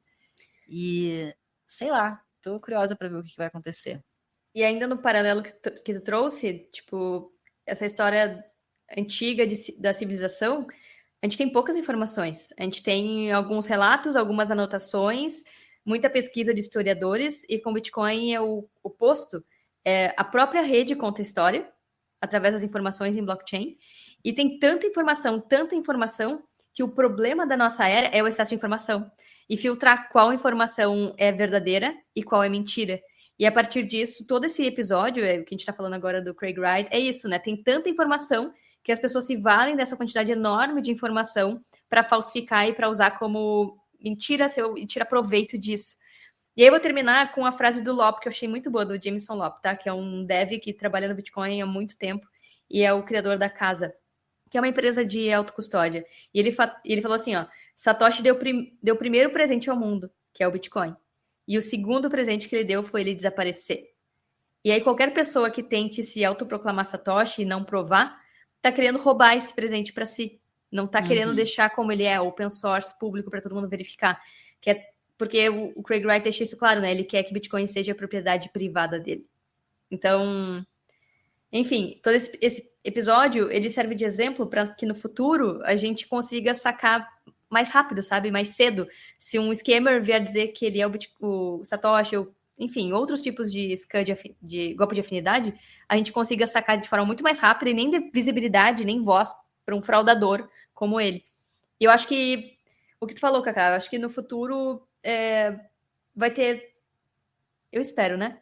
E, sei lá, tô curiosa para ver o que vai acontecer. E ainda no paralelo que tu trouxe, tipo, essa história antiga da civilização, a gente tem poucas informações. A gente tem alguns relatos, algumas anotações, muita pesquisa de historiadores, e com o Bitcoin é o oposto. A própria rede conta a história, através das informações em blockchain, e tem tanta informação, que o problema da nossa era é o excesso de informação, e filtrar qual informação é verdadeira e qual é mentira. E a partir disso, todo esse episódio, que a gente está falando agora do Craig Wright, é isso, né? Tem tanta informação que as pessoas se valem dessa quantidade enorme de informação para falsificar e para usar como mentira e tirar proveito disso. E aí eu vou terminar com a frase do Lopp, que eu achei muito boa, do Jameson Lopp, tá? Que é um dev que trabalha no Bitcoin há muito tempo e é o criador da Casa, que é uma empresa de autocustódia. E ele falou assim, ó, Satoshi deu o primeiro presente ao mundo, que é o Bitcoin. E o segundo presente que ele deu foi ele desaparecer. E aí qualquer pessoa que tente se autoproclamar Satoshi e não provar, tá querendo roubar esse presente para si. Não tá querendo deixar como ele é, open source, público, para todo mundo verificar. Que é porque o Craig Wright deixa isso claro, né? Ele quer que Bitcoin seja propriedade privada dele. Então, enfim, todo esse episódio, ele serve de exemplo para que no futuro a gente consiga sacar mais rápido, sabe? Mais cedo. Se um scammer vier dizer que ele é o Satoshi, ou, enfim, outros tipos de scam de golpe de afinidade, a gente consiga sacar de forma muito mais rápida e nem de visibilidade, nem voz para um fraudador como ele. E eu acho que o que tu falou, Cacá, eu acho que no futuro vai ter... Eu espero, né?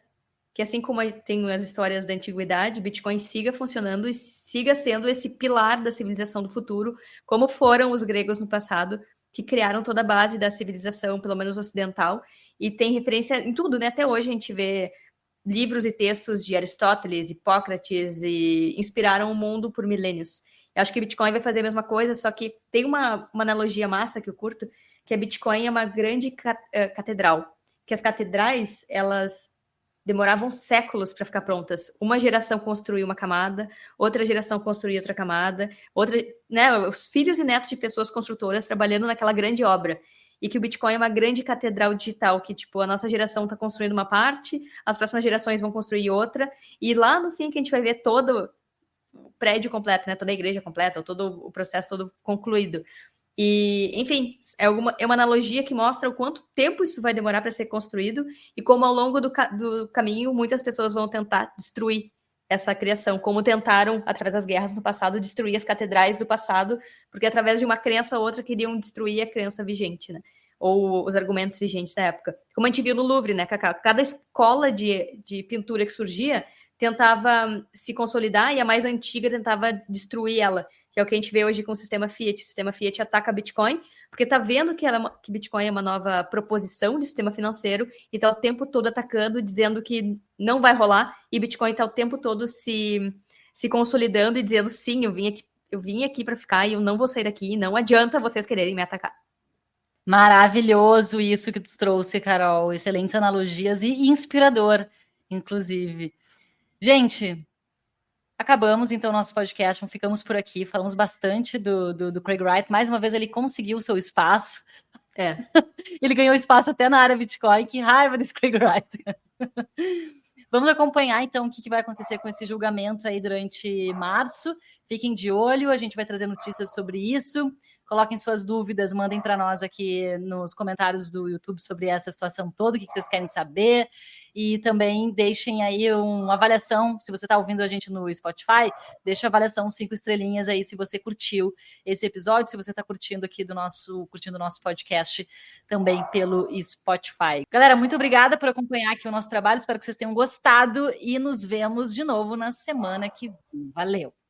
Que assim como tem as histórias da antiguidade, Bitcoin siga funcionando e siga sendo esse pilar da civilização do futuro, como foram os gregos no passado, que criaram toda a base da civilização, pelo menos ocidental, e tem referência em tudo, né? Até hoje a gente vê livros e textos de Aristóteles, Hipócrates, e inspiraram o mundo por milênios. Eu acho que Bitcoin vai fazer a mesma coisa, só que tem uma analogia massa que eu curto, que a Bitcoin é uma grande catedral, que as catedrais, elas demoravam séculos para ficar prontas. Uma geração construía uma camada, outra geração construía outra camada, né, os filhos e netos de pessoas construtoras trabalhando naquela grande obra. E que o Bitcoin é uma grande catedral digital, que, tipo, a nossa geração está construindo uma parte, as próximas gerações vão construir outra, e lá no fim que a gente vai ver todo o prédio completo, né, toda a igreja completa, todo o processo todo concluído. E, enfim, é uma analogia que mostra o quanto tempo isso vai demorar para ser construído e como ao longo do caminho muitas pessoas vão tentar destruir essa criação, como tentaram, através das guerras no passado, destruir as catedrais do passado, porque através de uma crença ou outra queriam destruir a crença vigente, né? Ou os argumentos vigentes da época. Como a gente viu no Louvre, né, Cacá? Cada escola de pintura que surgia tentava se consolidar e a mais antiga tentava destruir ela, que é o que a gente vê hoje com o sistema Fiat. O sistema Fiat ataca Bitcoin, porque está vendo que Bitcoin é uma nova proposição de sistema financeiro e está o tempo todo atacando, dizendo que não vai rolar, e Bitcoin está o tempo todo se consolidando e dizendo, sim, eu vim aqui para ficar e eu não vou sair daqui, não adianta vocês quererem me atacar. Maravilhoso isso que tu trouxe, Carol. Excelentes analogias e inspirador, inclusive. Gente, acabamos então o nosso podcast, ficamos por aqui, falamos bastante do Craig Wright. Mais uma vez ele conseguiu o seu espaço. Ele ganhou espaço até na área Bitcoin. Que raiva desse Craig Wright. Vamos acompanhar então o que vai acontecer com esse julgamento aí durante março. Fiquem de olho, a gente vai trazer notícias sobre isso. Coloquem suas dúvidas, mandem para nós aqui nos comentários do YouTube sobre essa situação toda, o que vocês querem saber. E também deixem aí uma avaliação, se você está ouvindo a gente no Spotify, deixa a avaliação 5 estrelinhas aí se você curtiu esse episódio, se você está curtindo aqui curtindo o nosso podcast também pelo Spotify. Galera, muito obrigada por acompanhar aqui o nosso trabalho, espero que vocês tenham gostado e nos vemos de novo na semana que vem. Valeu!